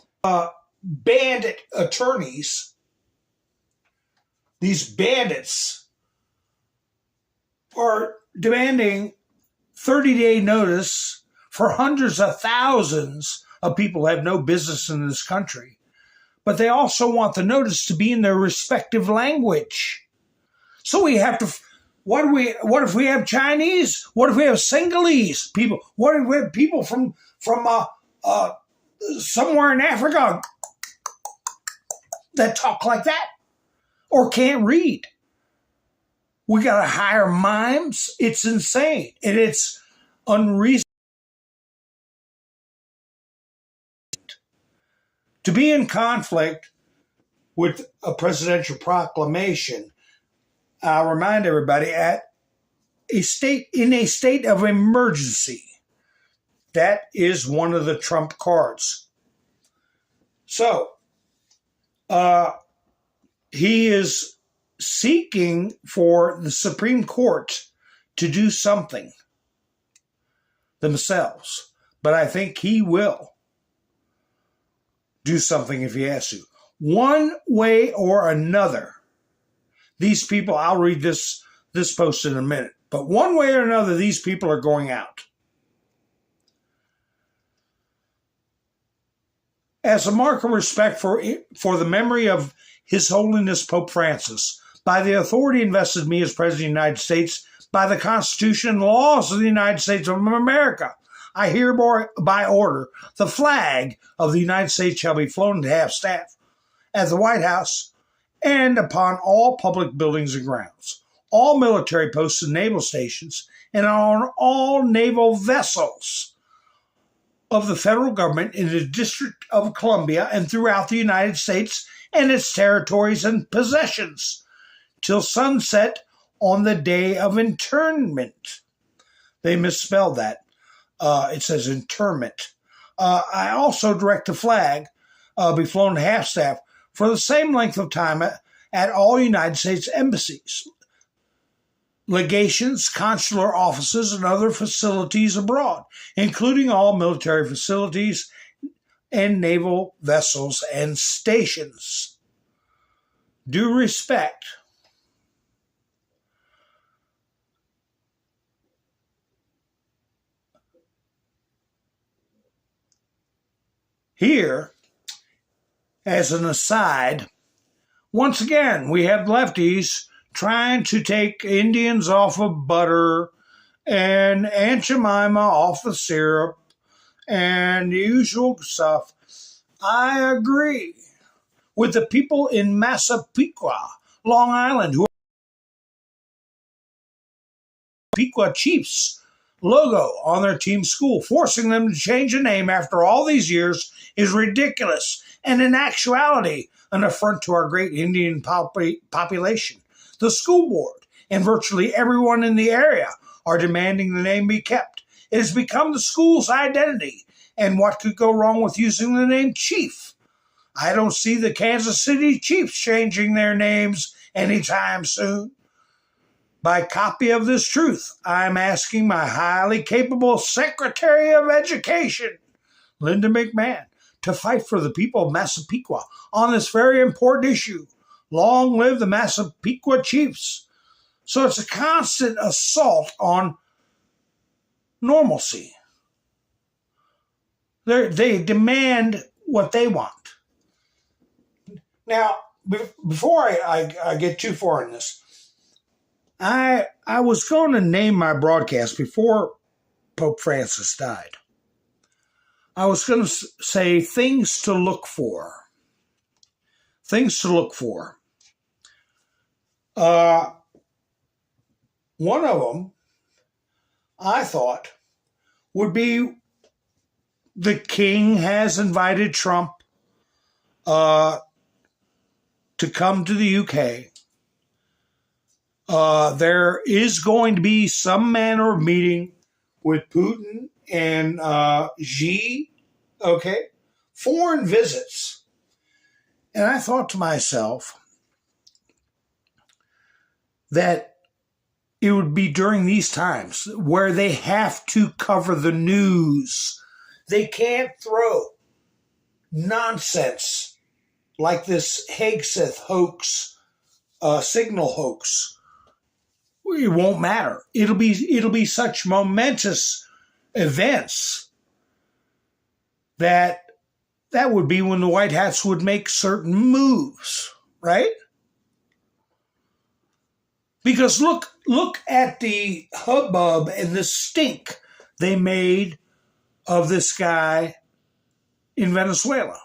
bandit attorneys, these bandits, are demanding 30-day notice for hundreds of thousands of people who have no business in this country. But they also want the notice to be in their respective language. So we have to, what if we have Chinese? What if we have Sinhalese people? What if we have people from somewhere in Africa that talk like that or can't read? We got to hire mimes. It's insane. And it's unreasonable. To be in conflict with a presidential proclamation, I'll remind everybody, in a state of emergency. That is one of the trump cards. So, he is seeking for the Supreme Court to do something themselves. But I think he will do something if he has to. One way or another, these people, I'll read this post in a minute, but one way or another, these people are going out. As a mark of respect for the memory of His Holiness Pope Francis, by the authority invested in me as President of the United States, by the Constitution and laws of the United States of America, I hereby order the flag of the United States shall be flown at half-staff at the White House and upon all public buildings and grounds, all military posts and naval stations, and on all naval vessels of the federal government in the District of Columbia and throughout the United States and its territories and possessions, till sunset on the day of internment. They misspelled that. It says interment. I also direct the flag be flown at half-staff for the same length of time at all United States embassies, legations, consular offices, and other facilities abroad, including all military facilities and naval vessels and stations. Due respect. Here, as an aside, once again, we have lefties trying to take Indians off of butter and Aunt Jemima off the syrup and the usual stuff. I agree with the people in Massapequa, Long Island, who are Pequot Chiefs logo on their team school. Forcing them to change the name after all these years is ridiculous and in actuality an affront to our great Indian population. The school board and virtually everyone in the area are demanding the name be kept. It has become the school's identity, and what could go wrong with using the name Chief? I don't see the Kansas City Chiefs changing their names anytime soon. By copy of this truth, I'm asking my highly capable Secretary of Education, Linda McMahon, to fight for the people of Massapequa on this very important issue. Long live the Massapequa Chiefs. So it's a constant assault on normalcy. They demand what they want. Now, before I get too far in this, I was going to name my broadcast before Pope Francis died. I was going to say things to look for. Things to look for. One of them, I thought, would be the king has invited Trump to come to the UK. There is going to be some manner of meeting with Putin and Xi, okay? Foreign visits. And I thought to myself that it would be during these times where they have to cover the news. They can't throw nonsense like this Hegseth hoax, signal hoax. It won't matter. It'll be such momentous events that would be when the White Hats would make certain moves, right? Because look at the hubbub and the stink they made of this guy in Venezuela.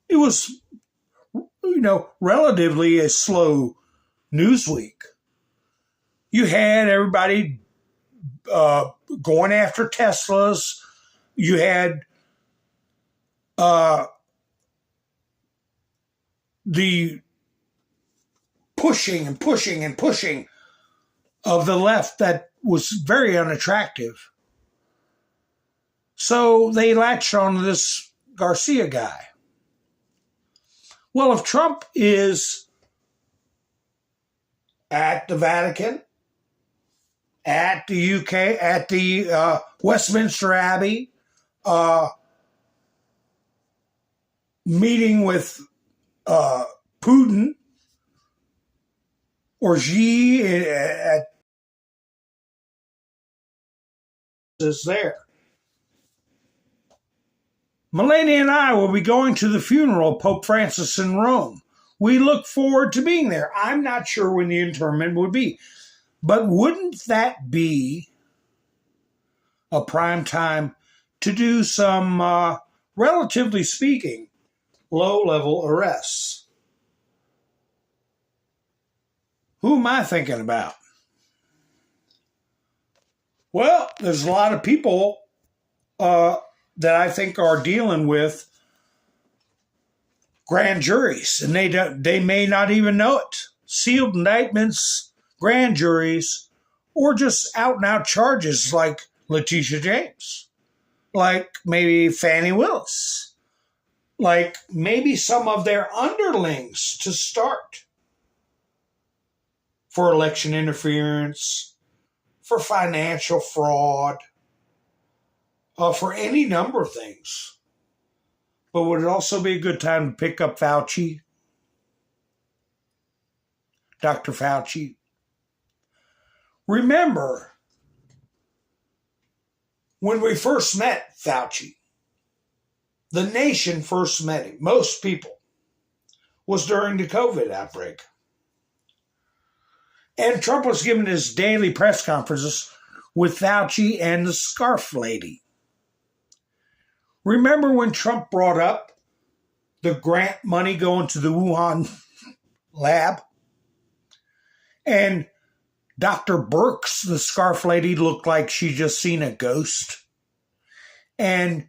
It was, relatively a slow news week. You had everybody going after Teslas. You had the pushing and pushing and pushing of the left that was very unattractive. So they latched on to this Garcia guy. Well, if Trump is at the Vatican, at the UK, at the Westminster Abbey, meeting with Putin or Xi at is there. Melania and I will be going to the funeral of Pope Francis in Rome. We look forward to being there. I'm not sure when the interment would be, but wouldn't that be a prime time to do some, relatively speaking, low-level arrests? Who am I thinking about? Well, there's a lot of people that I think are dealing with grand juries, and they may not even know it. Sealed indictments, grand juries, or just out-and-out charges like Letitia James, like maybe Fannie Willis, like maybe some of their underlings to start for election interference, for financial fraud, for any number of things. But would it also be a good time to pick up Fauci? Dr. Fauci? Remember, when we first met Fauci, the nation first met him, most people, was during the COVID outbreak. And Trump was giving his daily press conferences with Fauci and the scarf lady. Remember when Trump brought up the grant money going to the Wuhan lab? And Dr. Birx, the scarf lady, looked like she just seen a ghost. And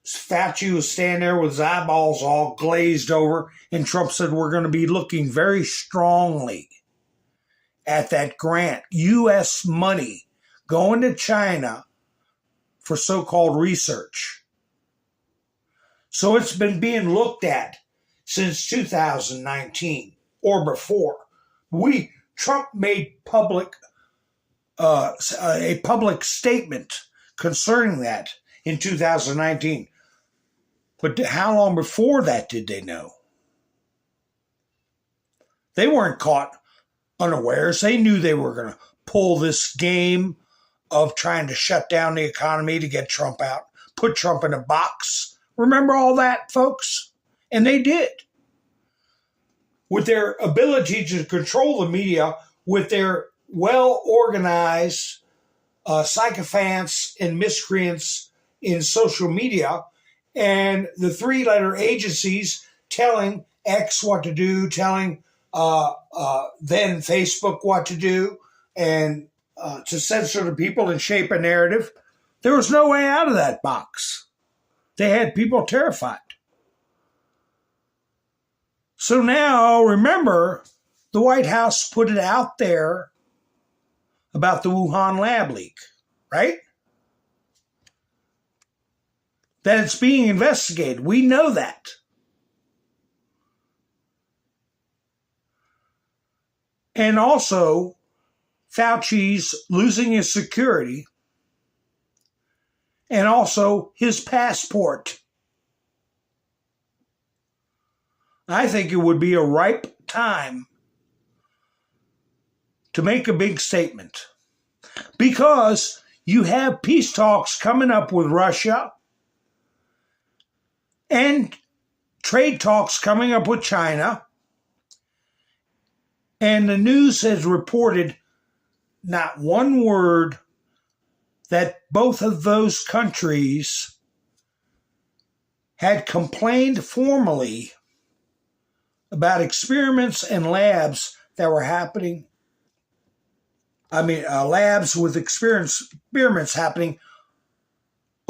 Fauci was standing there with his eyeballs all glazed over. And Trump said, we're going to be looking very strongly at that grant, U.S. money going to China for so-called research. So it's been being looked at since 2019 or before. Trump made a public statement concerning that in 2019. But how long before that did they know? They weren't caught unawares. They knew they were going to pull this game of trying to shut down the economy to get Trump out, put Trump in a box. Remember all that, folks? And they did. With their ability to control the media, with their well-organized sycophants and miscreants in social media, and the three-letter agencies telling X what to do, telling then Facebook what to do, and to censor the people and shape a narrative. There was no way out of that box. They had people terrified. So now, remember, the White House put it out there about the Wuhan lab leak, right? That it's being investigated. We know that. And also, Fauci's losing his security and also his passport. I think it would be a ripe time to make a big statement because you have peace talks coming up with Russia and trade talks coming up with China. And the news has reported not one word that both of those countries had complained formally about experiments and labs that were happening. Labs with experiments happening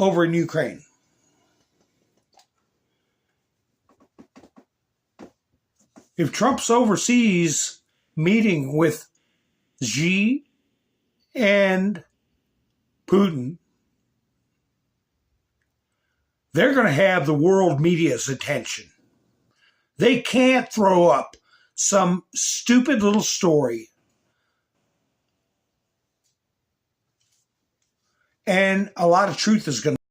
over in Ukraine. If Trump's overseas meeting with Xi and Putin, they're going to have the world media's attention. They can't throw up some stupid little story and a lot of truth is going to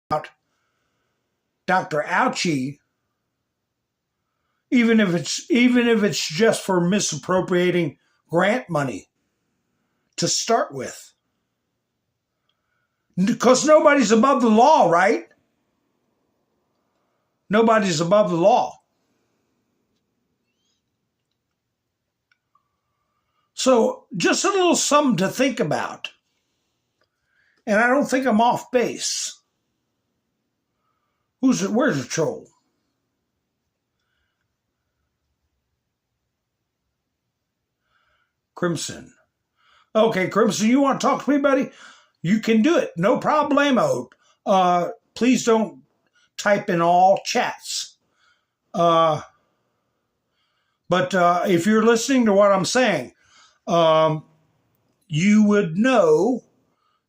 come out. Dr. Fauci, even if it's just for misappropriating grant money to start with. Because nobody's above the law, right? Nobody's above the law. So just a little something to think about. And I don't think I'm off base. Where's the troll? Crimson. Okay, Crimson, you want to talk to me, buddy? You can do it. No problemo. Please don't type in all chats. But if you're listening to what I'm saying, you would know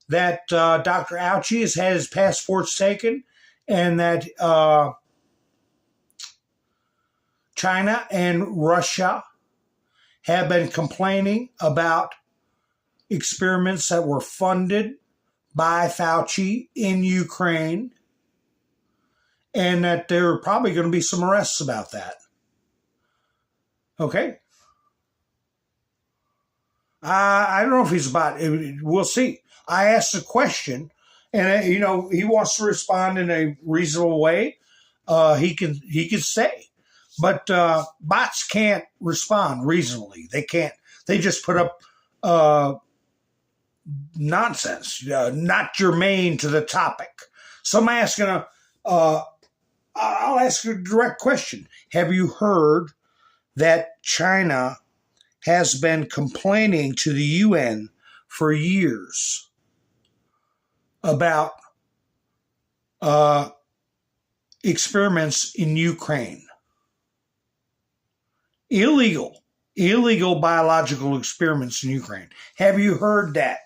that Dr. Fauci has had his passports taken, and that China and Russia have been complaining about experiments that were funded by Fauci in Ukraine, and that there are probably going to be some arrests about that. Okay? I don't know if he's about it. We'll see. I asked a question, and he wants to respond in a reasonable way. He can say, but bots can't respond reasonably. They can't. They just put up nonsense, not germane to the topic. So I'm asking I'll ask you a direct question. Have you heard that China has been complaining to the UN for years about experiments in Ukraine? Illegal biological experiments in Ukraine. Have you heard that?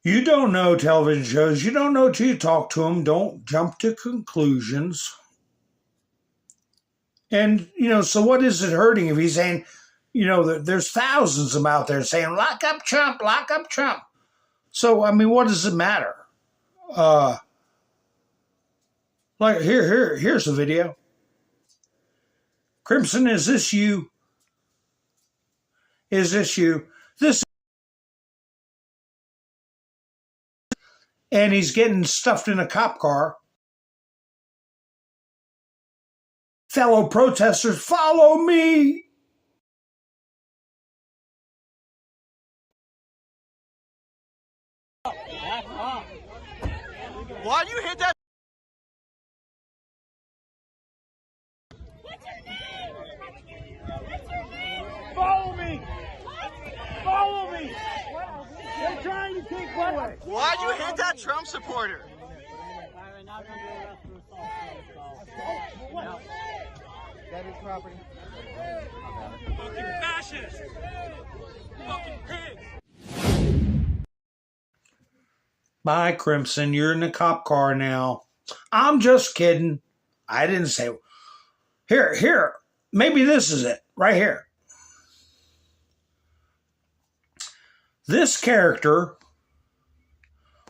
You don't know television shows. You don't know till you talk to them. Don't jump to conclusions. And, so what is it hurting if he's saying, there's thousands of them out there saying, lock up Trump, lock up Trump. So, what does it matter? Like, here's a video. Crimson, is this you? Is this you? And he's getting stuffed in a cop car. Fellow protesters, follow me. Why'd you hit that? Follow me! Follow me! They're trying to take me away. Why'd you hit that Trump supporter? That is property. Fucking fascists! Fucking pigs! Bye, Crimson. You're in the cop car now. I'm just kidding. I didn't say. Here. Maybe this is it. Right here. This character.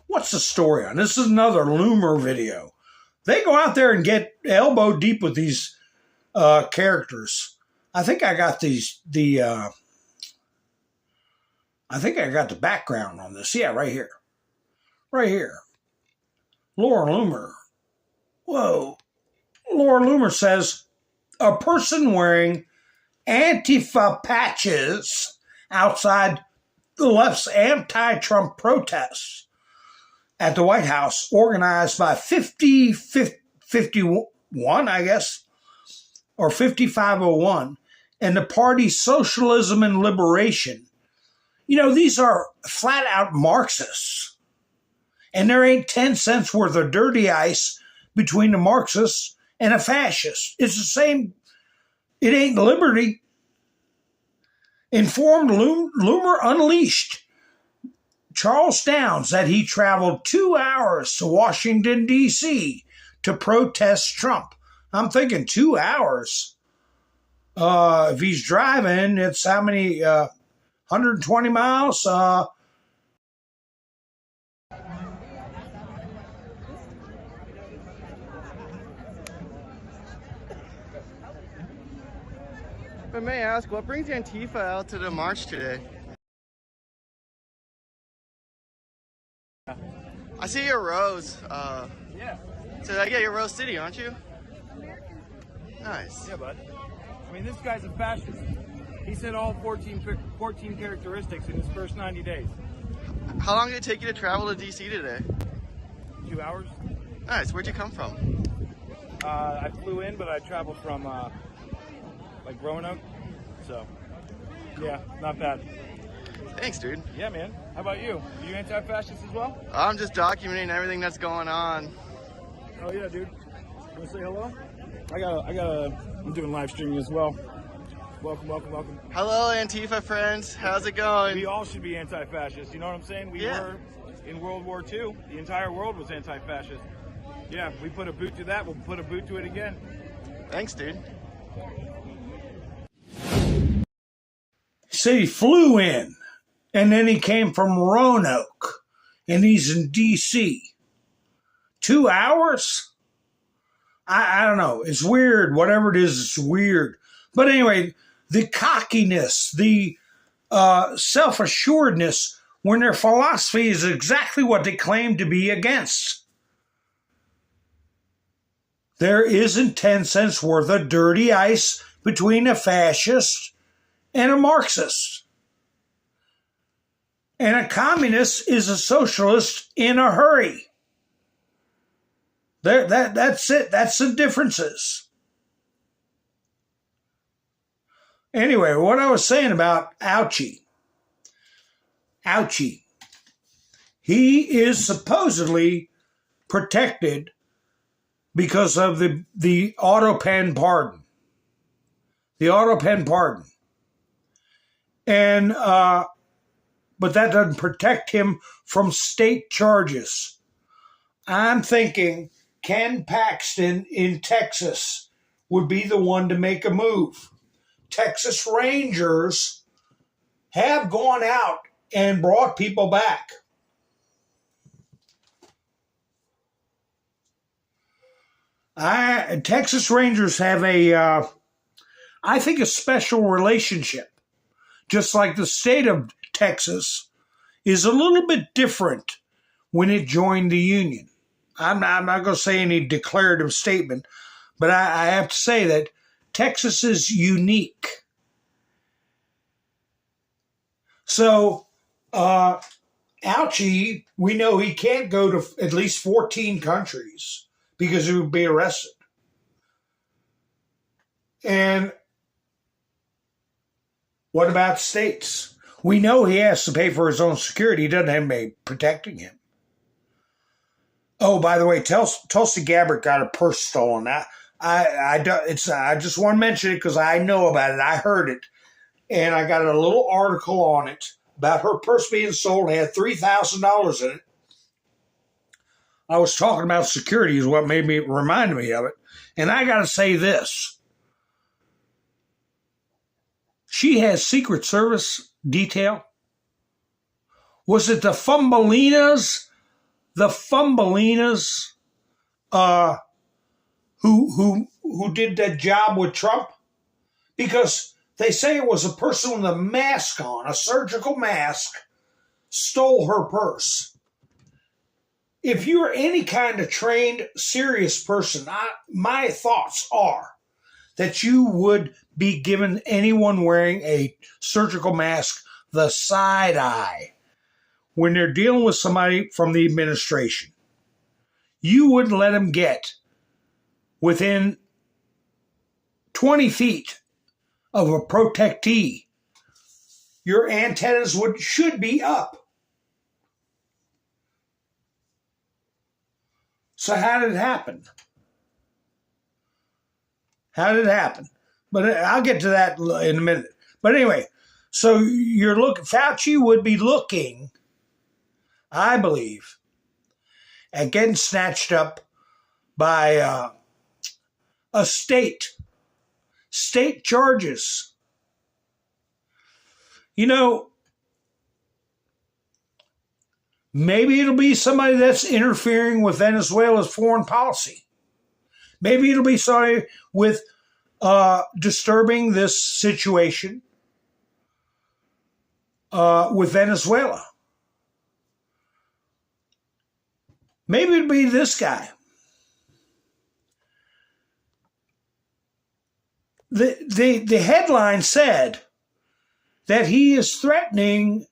What's the story on? This is another Loomer video. They go out there and get elbow deep with these characters. I think I got I think I got the background on this. Yeah, right here. Right here. Laura Loomer. Whoa. Laura Loomer says, a person wearing Antifa patches outside the left's anti-Trump protests at the White House, organized by 51, I guess, or 5501, and the party Socialism and Liberation. These are flat-out Marxists. And there ain't 10 cents worth of dirty ice between the Marxists and a fascist. It's the same. It ain't liberty. Informed Loomer Unleashed. Charles Downs that he traveled 2 hours to Washington, D.C. to protest Trump. I'm thinking 2 hours. If he's driving, it's how many? 120 miles? If I may ask, what brings Antifa out to the march today? I see your Rose. Yeah. So I get your Rose City, aren't you? Nice. Yeah, bud. This guy's a fascist. He said all 14 characteristics in his first 90 days. How long did it take you to travel to D.C. today? 2 hours. Nice. Where'd you come from? I flew in, but I traveled from Roanoke. So, yeah, not bad. Thanks, dude. Yeah, man. How about you? Are you anti-fascist as well? I'm just documenting everything that's going on. Oh yeah, dude. You wanna say hello? I'm doing live streaming as well. Welcome, welcome, welcome. Hello, Antifa friends. How's it going? We all should be anti-fascist. You know what I'm saying? We were in World War II. The entire world was anti-fascist. Yeah, we put a boot to that. We'll put a boot to it again. Thanks, dude. So he flew in, and then he came from Roanoke, and he's in D.C. 2 hours? I don't know. It's weird. Whatever it is, it's weird. But anyway, the cockiness, the self-assuredness when their philosophy is exactly what they claim to be against. There isn't 10 cents worth of dirty ice between a fascist and a Marxist. And a communist is a socialist in a hurry. That's it. That's the differences. Anyway, what I was saying about Fauci. He is supposedly protected because of the auto pen pardon. The auto pen pardon. And but that doesn't protect him from state charges. I'm thinking Ken Paxton in Texas would be the one to make a move. Texas Rangers have gone out and brought people back. Texas Rangers have I think, a special relationship. Just like the state of Texas is a little bit different when it joined the Union. I'm not going to say any declarative statement, but I have to say that Texas is unique. So, Fauci, we know he can't go to at least 14 countries because he would be arrested. And what about states? We know he has to pay for his own security. He doesn't have anybody protecting him. Oh, by the way, Tulsi Gabbard got her purse stolen. I just want to mention it because I know about it. I heard it. And I got a little article on it about her purse being sold. It had $3,000 in it. I was talking about security is what made me remind me of it. And I got to say this. She has Secret Service detail. Was it the Fumbalinas? The Fumbalinas who did that job with Trump? Because they say it was a person with a mask on, a surgical mask, stole her purse. If you're any kind of trained, serious person, my thoughts are that you would be giving anyone wearing a surgical mask the side eye when they're dealing with somebody from the administration. You wouldn't let them get within 20 feet of a protectee. Your antennas should be up. So how did it happen? How did it happen? But I'll get to that in a minute. But anyway, so Fauci would be looking, I believe, at getting snatched up by a state charges. You know, maybe it'll be somebody that's interfering with Venezuela's foreign policy. Maybe it'll be somebody with disturbing this situation with Venezuela. Maybe it'll be this guy. The headline said that he is threatening,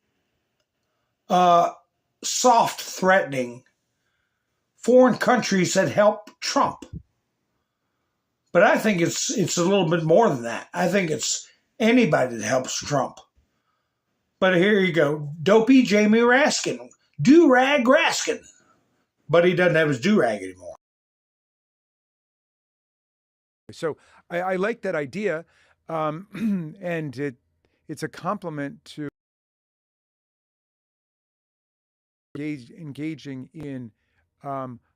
soft threatening, foreign countries that help Trump. But I think it's a little bit more than that. I think it's anybody that helps Trump. But here you go. Dopey Jamie Raskin. Do-rag Raskin. But he doesn't have his do-rag anymore. So I like that idea. And it's a complement to engaging in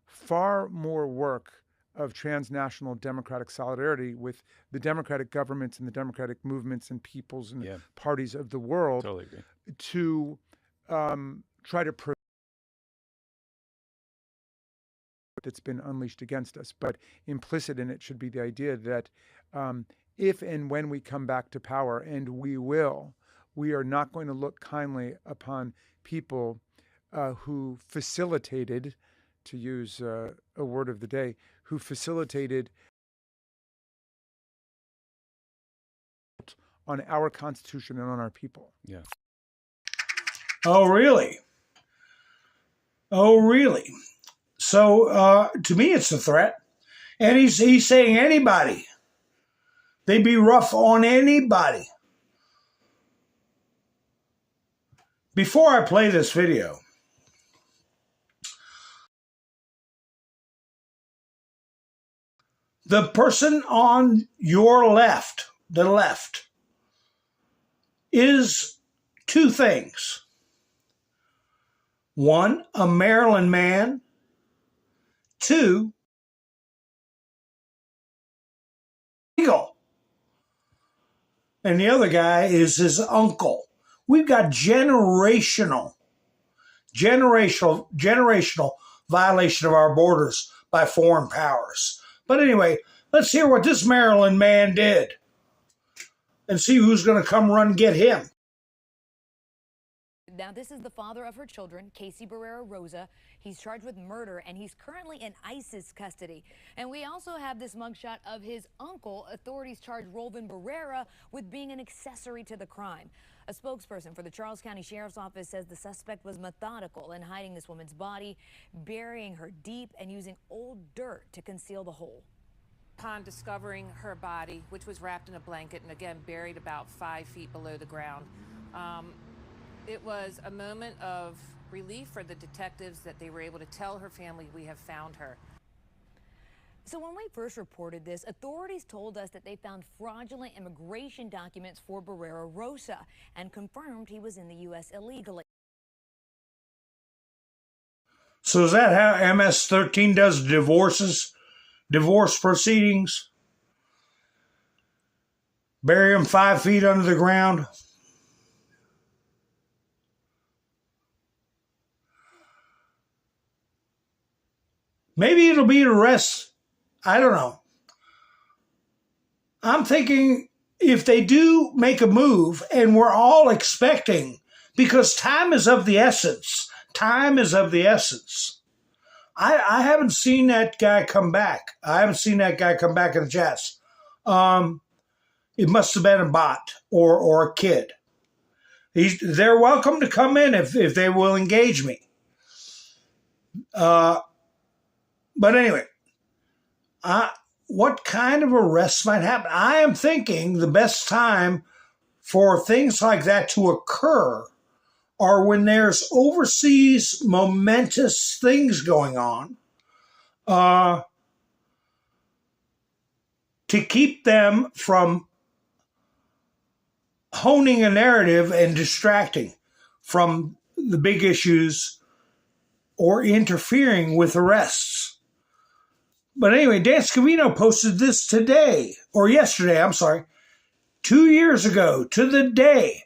far more work of transnational democratic solidarity with the democratic governments and the democratic movements and peoples and parties of the world. Totally agree. To try to prevent that's been unleashed against us. But implicit in it should be the idea that if and when we come back to power, and we will, we are not going to look kindly upon people who facilitated, to use a word of the day, who facilitated on our Constitution and on our people. Yeah. Oh, really? Oh, really? So to me, it's a threat. And he's saying anybody. They'd be rough on anybody. Before I play this video, the person on your left, the left, is two things. One, a Maryland man. Two, legal. And the other guy is his uncle. We've got generational violation of our borders by foreign powers. But anyway, let's hear what this Maryland man did and see who's going to come run and get him. Now, this is the father of her children, Casey Barrera Rosa. He's charged with murder, and he's currently in ISIS custody. And we also have this mugshot of his uncle. Authorities charge Rolvin Barrera with being an accessory to the crime. A spokesperson for the Charles County Sheriff's Office says the suspect was methodical in hiding this woman's body, burying her deep, and using old dirt to conceal the hole. Upon discovering her body, which was wrapped in a blanket and again buried about 5 feet below the ground, it was a moment of relief for the detectives that they were able to tell her family, we have found her. So when we first reported this, authorities told us that they found fraudulent immigration documents for Barrera Rosa and confirmed he was in the U.S. illegally. So is that how MS-13 does divorce proceedings? Bury them 5 feet under the ground? Maybe it'll be an arrest. I don't know. I'm thinking if they do make a move, and we're all expecting, because time is of the essence. Time is of the essence. I haven't seen that guy come back. I haven't seen that guy come back in the chats. It must have been a bot or a kid. They're welcome to come in if they will engage me. But anyway, what kind of arrests might happen? I am thinking the best time for things like that to occur are when there's overseas momentous things going on to keep them from honing a narrative and distracting from the big issues or interfering with arrests. But anyway, Dan Scavino posted this today, or yesterday, I'm sorry, 2 years ago to the day.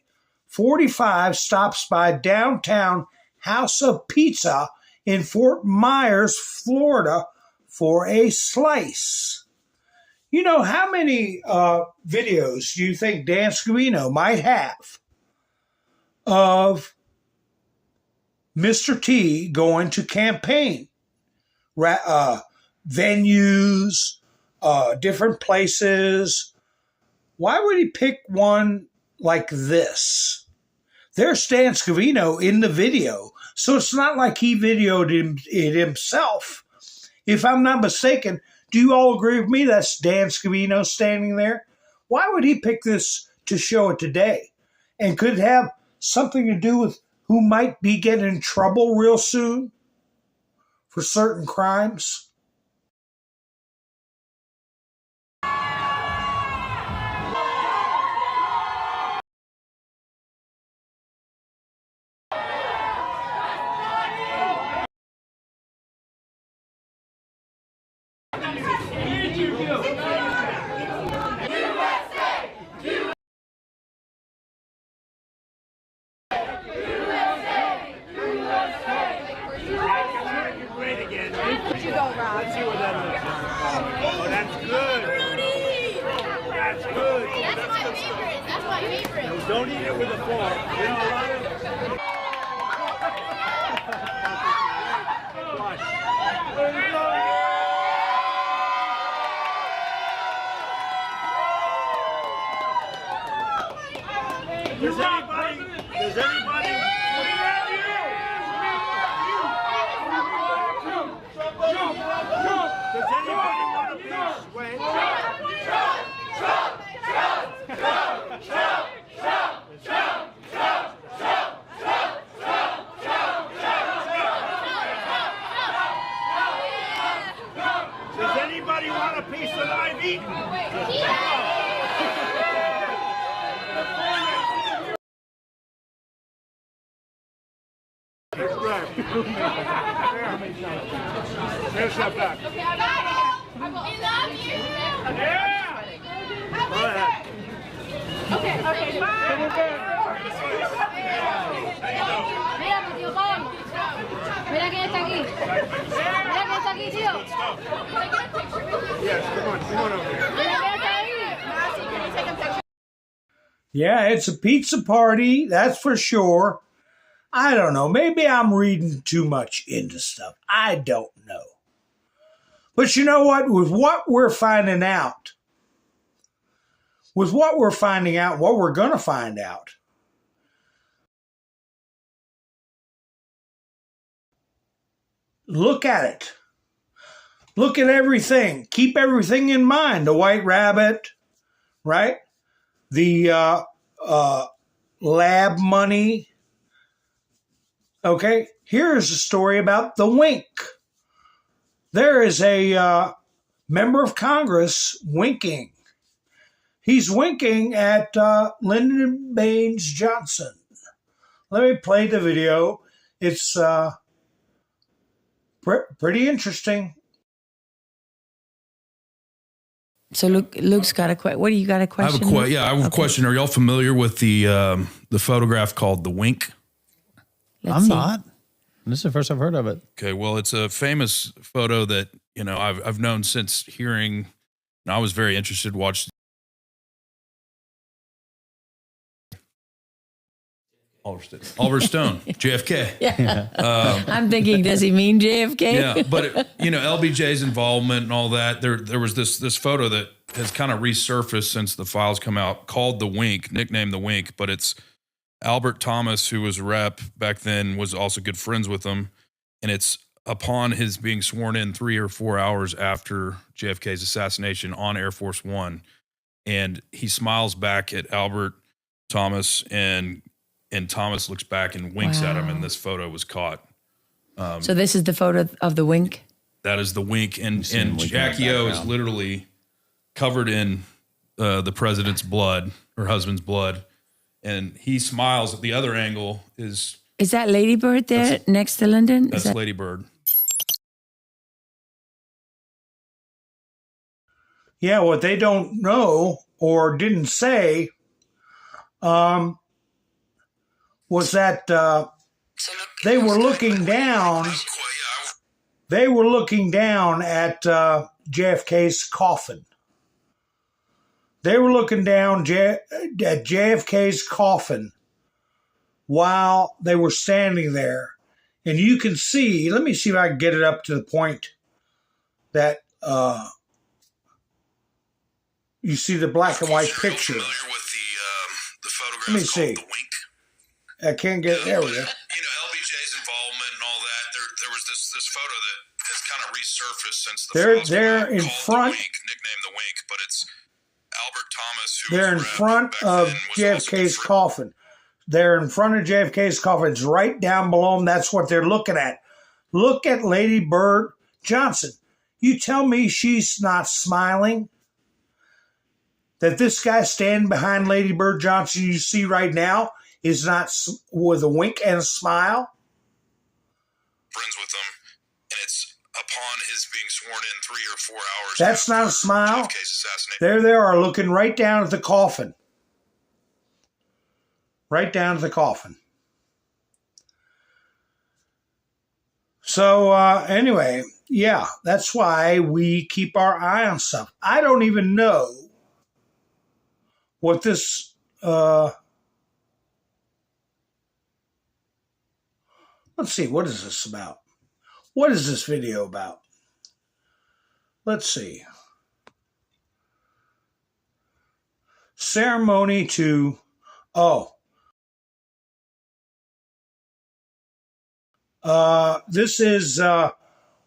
45 stops by downtown House of Pizza in Fort Myers, Florida for a slice. You know, how many videos do you think Dan Scavino might have of Mr. T going to campaign? Venues, different places. Why would he pick one like this? There's Dan Scavino in the video, so it's not like he videoed it himself. If I'm not mistaken, do you all agree with me that's Dan Scavino standing there? Why would he pick this to show it today? And could it have something to do with who might be getting in trouble real soon for certain crimes? you go, Rob. Let's see what that looks like. Oh, that's good. That's good. That's my favorite. That's my favorite. Don't eat it with a fork. You know, a lot of... Does anybody? Does anybody want a piece? Wait. Does anybody want a piece that I've eaten? There's that back. Okay, I got it. We love you. Yeah. Go ahead. Okay, bye. Mira, mi tío Juan. Mira quién está aquí. Mira quién está aquí, tío. Yes, come on over here. Mira quién está ahí. Yeah, it's a pizza party, that's for sure. I don't know. Maybe I'm reading too much into stuff. I don't know. But you know what? With what we're finding out, what we're going to find out, look at it. Look at everything. Keep everything in mind. The white rabbit, right? The lab money. Okay, here's a story about the wink. There is a member of Congress winking. He's winking at Lyndon Baines Johnson. Let me play the video. It's pretty interesting. So Luke's got a question. What do you got a question? I have a question. Are y'all familiar with the photograph called The Wink? I'm not. This is the first I've heard of it. Okay, well, it's a famous photo that, you know, I've known since hearing, and I was very interested to watch. Oliver Stone, JFK. Yeah. I'm thinking, does he mean JFK? Yeah, but you know, LBJ's involvement and all that. There was this photo that has kind of resurfaced since the files come out, called The Wink, nicknamed The Wink, but it's Albert Thomas, who was rep back then, was also good friends with him, and it's upon his being sworn in 3 or 4 hours after JFK's assassination on Air Force One, and he smiles back at Albert Thomas, and Thomas looks back and winks at him, and this photo was caught. So this is the photo of the wink? That is the wink, and Jackie O is literally covered in the president's blood, her husband's blood, and he smiles. At the other angle is that Lady Bird there next to Lyndon? That's Lady Bird. Yeah, what they don't know or didn't say was that they were looking down. They were looking down at JFK's coffin. They were looking down at JFK's coffin while they were standing there. And you can see, let me see if I can get it up to the point that you see the black and white picture. Let me see. I can't get there. We go. You know, LBJ's involvement and all that. There was this photo that has kind of resurfaced since the they're in front. Nicknamed The Wink, but it's Albert Thomas. They're in front of JFK's coffin. They're in front of JFK's coffin. It's right down below them. That's what they're looking at. Look at Lady Bird Johnson. You tell me she's not smiling? That this guy standing behind Lady Bird Johnson you see right now is not with a wink and a smile? Friends with him, and it's upon his being sworn in 3 or 4 hours. That's not a smile. There they are looking right down at the coffin. Right down at the coffin. So anyway, yeah, that's why we keep our eye on stuff. I don't even know what this let's see, what is this about? What is this video about? Let's see. Ceremony to this is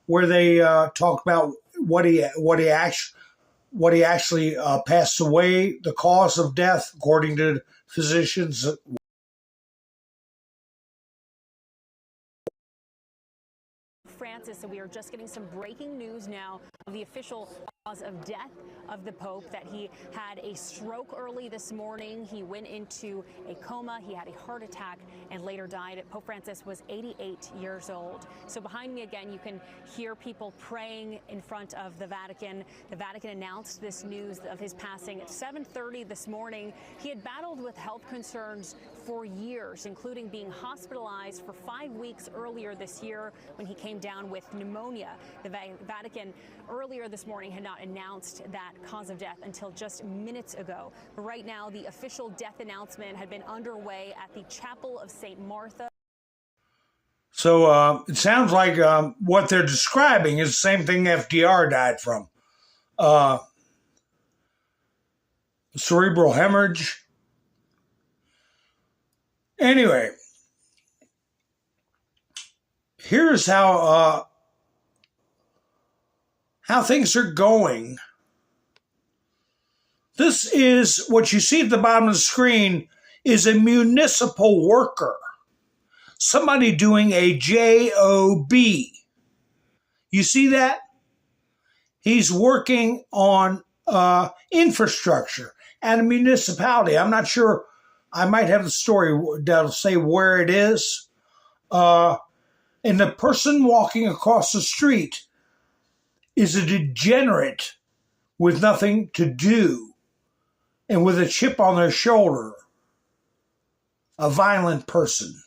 where they talk about what he actually passed away, the cause of death, according to physicians. Francis, and we are just getting some breaking news now of the official cause of death of the Pope, that he had a stroke early this morning. He went into a coma. He had a heart attack and later died. Pope Francis was 88 years old. So behind me again, you can hear people praying in front of the Vatican. The Vatican announced this news of his passing at 7:30 this morning. He had battled with health concerns for years, including being hospitalized for 5 weeks earlier this year when he came down with pneumonia. The Vatican earlier this morning had not announced that cause of death until just minutes ago. But right now, the official death announcement had been underway at the Chapel of St. Martha. So it sounds like what they're describing is the same thing FDR died from. Cerebral hemorrhage. Anyway, here's how things are going. This is what you see at the bottom of the screen is a municipal worker. Somebody doing a job. You see that? He's working on infrastructure at a municipality. I'm not sure. I might have the story that'll say where it is. And the person walking across the street is a degenerate with nothing to do and with a chip on their shoulder. A violent person.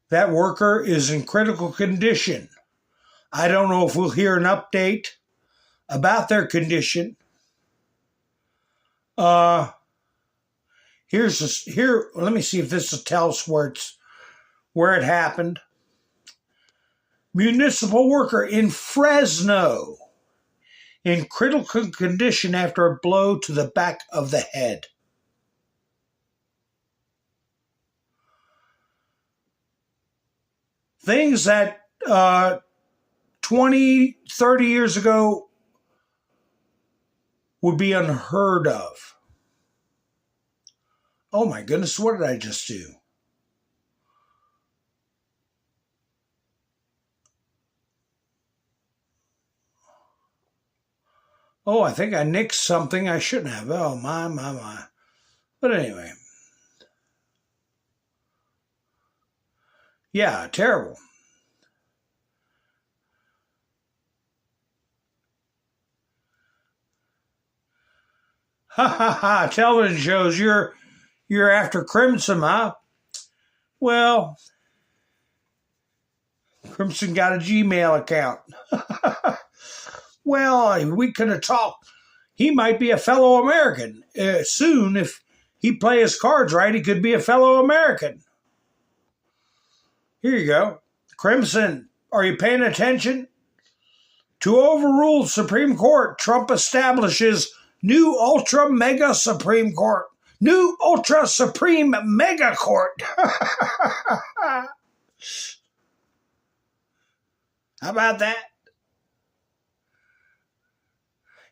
That worker is in critical condition. I don't know if we'll hear an update about their condition. Here, let me see if this will tell us where it happened. Municipal worker in Fresno in critical condition after a blow to the back of the head. Things that 20, 30 years ago would be unheard of. Oh my goodness, what did I just do? Oh, I think I nixed something I shouldn't have. Oh, my. But anyway. Yeah, terrible. Ha ha ha, television shows, you're after Crimson, huh? Well, Crimson got a Gmail account. Well, we could have talked. He might be a fellow American. Soon, if he play his cards right, he could be a fellow American. Here you go. Crimson, are you paying attention? To overrule Supreme Court, Trump establishes new ultra mega Supreme Court. New ultra supreme mega court. How about that?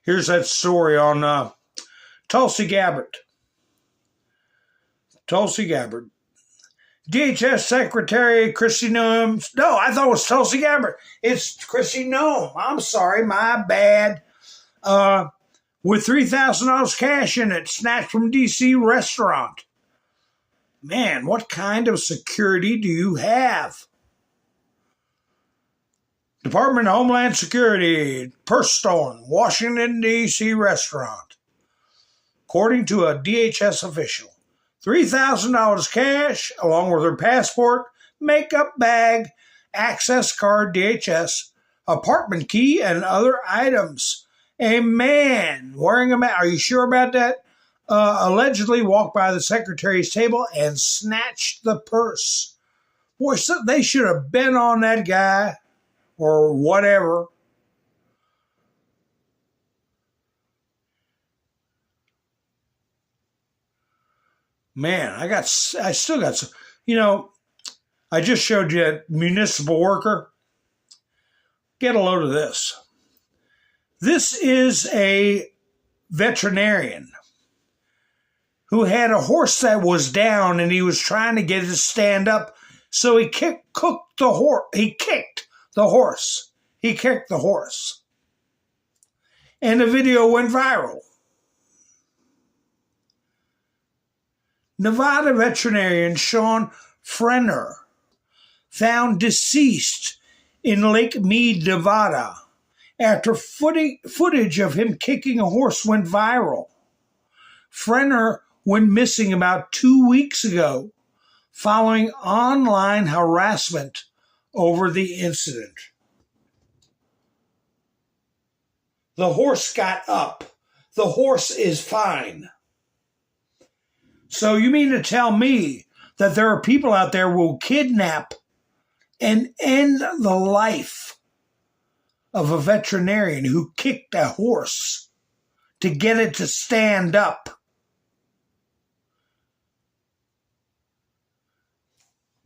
Here's that story on Tulsi Gabbard. Tulsi Gabbard. DHS Secretary Kristi Noem. No, I thought it was Tulsi Gabbard. It's Kristi Noem. I'm sorry, my bad. With $3,000 cash in it, snatched from D.C. restaurant. Man, what kind of security do you have? Department of Homeland Security, purse stolen, Washington, D.C. restaurant. According to a DHS official, $3,000 cash, along with her passport, makeup bag, access card, DHS, apartment key, and other items. A man wearing a mask, are you sure about that? Allegedly walked by the secretary's table and snatched the purse. Boy, so they should have been on that guy or whatever. Man, I still got some, I just showed you a municipal worker. Get a load of this. This is a veterinarian who had a horse that was down and he was trying to get it to stand up. So he kicked the horse. He kicked the horse. And the video went viral. Nevada veterinarian Sean Frenner found deceased in Lake Mead, Nevada, after footage of him kicking a horse went viral. Frenner went missing about 2 weeks ago following online harassment over the incident. The horse got up. The horse is fine. So you mean to tell me that there are people out there who will kidnap and end the life of a veterinarian who kicked a horse to get it to stand up?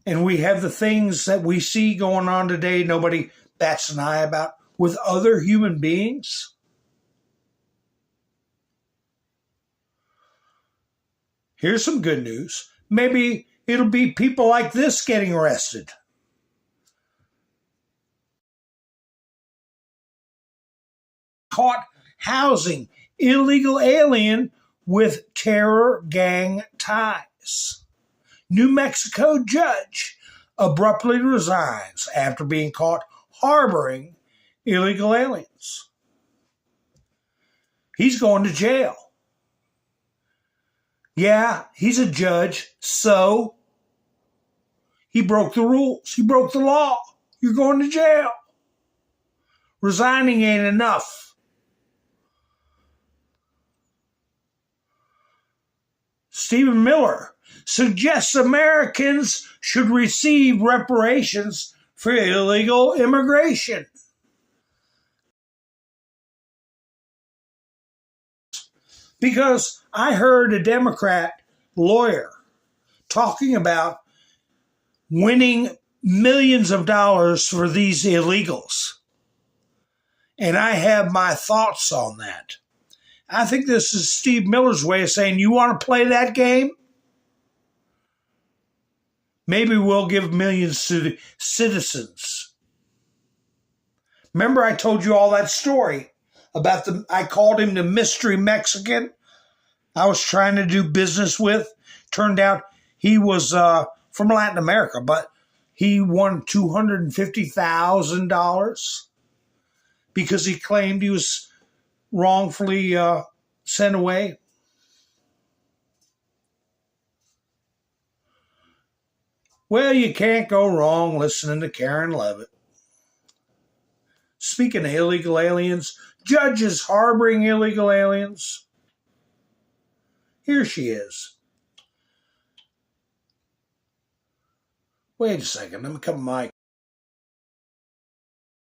And we have the things that we see going on today nobody bats an eye about with other human beings. Here's some good news. Maybe it'll be people like this getting arrested. Caught housing illegal alien with terror gang ties. New Mexico judge abruptly resigns after being caught harboring illegal aliens. He's going to jail. Yeah, he's a judge, so he broke the rules. He broke the law. You're going to jail. Resigning ain't enough. Stephen Miller suggests Americans should receive reparations for illegal immigration. Because I heard a Democrat lawyer talking about winning millions of dollars for these illegals. And I have my thoughts on that. I think this is Steve Miller's way of saying, you want to play that game? Maybe we'll give millions to the citizens. Remember I told you all that story about I called him the mystery Mexican I was trying to do business with. Turned out he was from Latin America, but he won $250,000 because he claimed he was wrongfully sent away. Well, you can't go wrong listening to Karen Levitt. Speaking of illegal aliens, judges harboring illegal aliens. Here she is. Wait a second, let me come to my...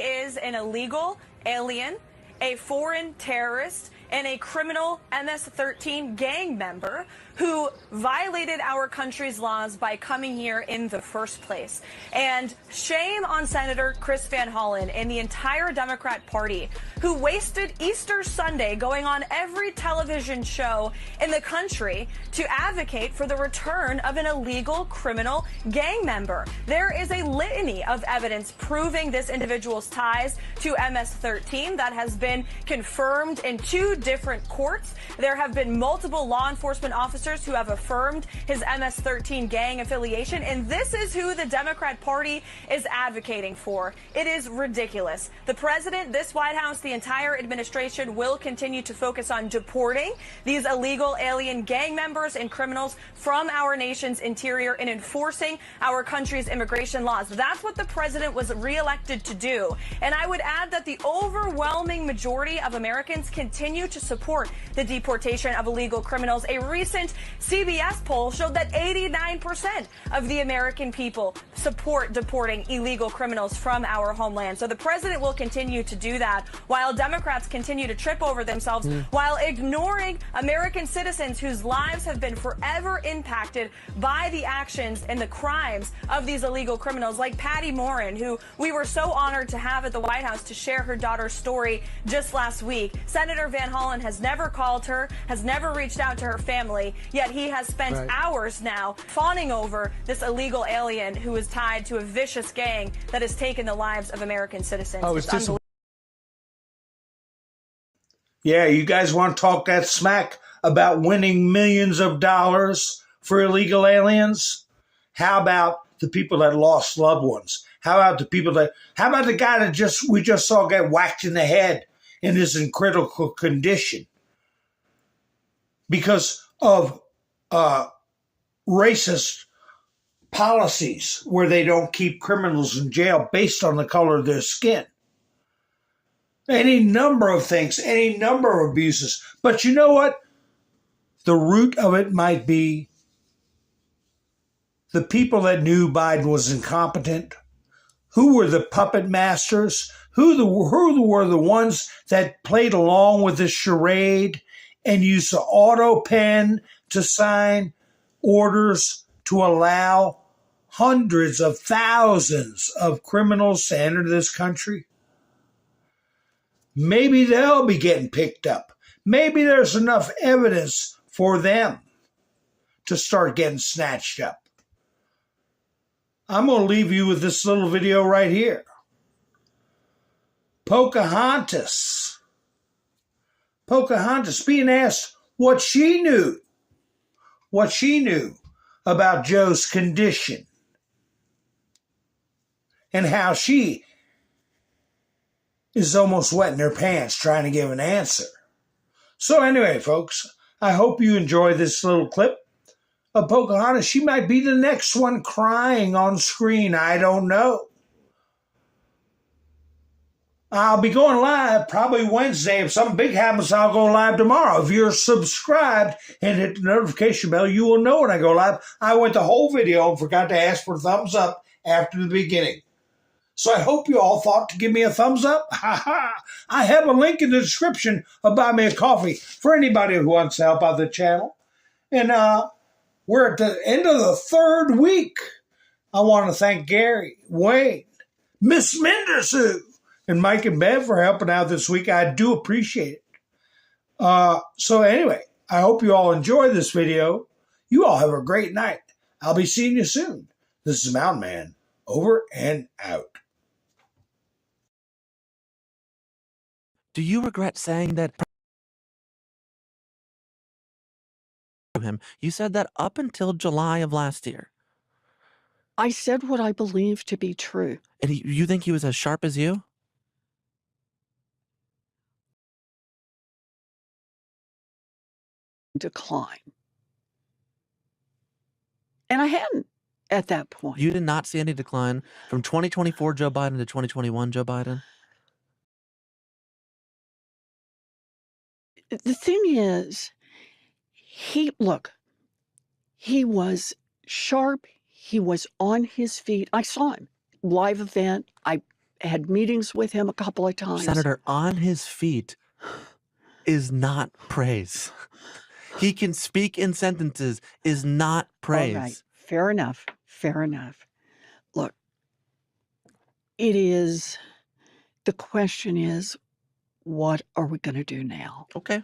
Is an illegal alien, a foreign terrorist, and a criminal MS-13 gang member who violated our country's laws by coming here in the first place. And shame on Senator Chris Van Hollen and the entire Democrat Party, who wasted Easter Sunday going on every television show in the country to advocate for the return of an illegal criminal gang member. There is a litany of evidence proving this individual's ties to MS-13 that has been confirmed in 2 different courts. There have been multiple law enforcement officers who have affirmed his MS-13 gang affiliation, and this is who the Democrat Party is advocating for. It is ridiculous. The president, this White House, the entire administration will continue to focus on deporting these illegal alien gang members and criminals from our nation's interior and enforcing our country's immigration laws. That's what the president was reelected to do. And I would add that the overwhelming majority of Americans continue to support the deportation of illegal criminals. A recent CBS poll showed that 89% of the American people support deporting illegal criminals from our homeland. So the president will continue to do that while Democrats continue to trip over themselves, while ignoring American citizens whose lives have been forever impacted by the actions and the crimes of these illegal criminals, like Patty Morin, who we were so honored to have at the White House to share her daughter's story just last week. Senator Van Hollen has never called her, has never reached out to her family, yet he has spent hours now fawning over this illegal alien who is tied to a vicious gang that has taken the lives of American citizens. Oh, it's unbelievable. Yeah, you guys want to talk that smack about winning millions of dollars for illegal aliens? How about the people that lost loved ones? How about the guy that we just saw get whacked in the head and is in critical condition because of racist policies where they don't keep criminals in jail based on the color of their skin? Any number of things, any number of abuses. But you know what? The root of it might be the people that knew Biden was incompetent. Who were the puppet masters? Who were the ones that played along with this charade and used the auto pen to sign orders to allow hundreds of thousands of criminals to enter this country? Maybe they'll be getting picked up. Maybe there's enough evidence for them to start getting snatched up. I'm going to leave you with this little video right here. Pocahontas being asked what she knew about Joe's condition and how she is almost wetting her pants trying to give an answer. So anyway, folks, I hope you enjoy this little clip of Pocahontas. She might be the next one crying on screen. I don't know. I'll be going live probably Wednesday. If something big happens, I'll go live tomorrow. If you're subscribed and hit the notification bell, you will know when I go live. I went the whole video and forgot to ask for a thumbs up after the beginning. So I hope you all thought to give me a thumbs up. I have a link in the description of Buy Me a Coffee for anybody who wants to help out the channel. And we're at the end of the third week. I want to thank Gary, Wayne, Miss Mendersu, and Mike and Bev for helping out this week. I do appreciate it. So anyway, I hope you all enjoy this video. You all have a great night. I'll be seeing you soon. This is Mountain Man, over and out. Do you regret saying that him? You said that up until July of last year. I said what I believe to be true. And you think he was as sharp as you? Decline. And I hadn't at that point. You did not see any decline from 2024 Joe Biden to 2021 Joe Biden? The thing is, he was sharp. He was on his feet. I saw him. Live event. I had meetings with him a couple of times. Senator, on his feet is not praise. He can speak in sentences is not praise. All right. Fair enough. Fair enough. Look, the question is, what are we going to do now? Okay.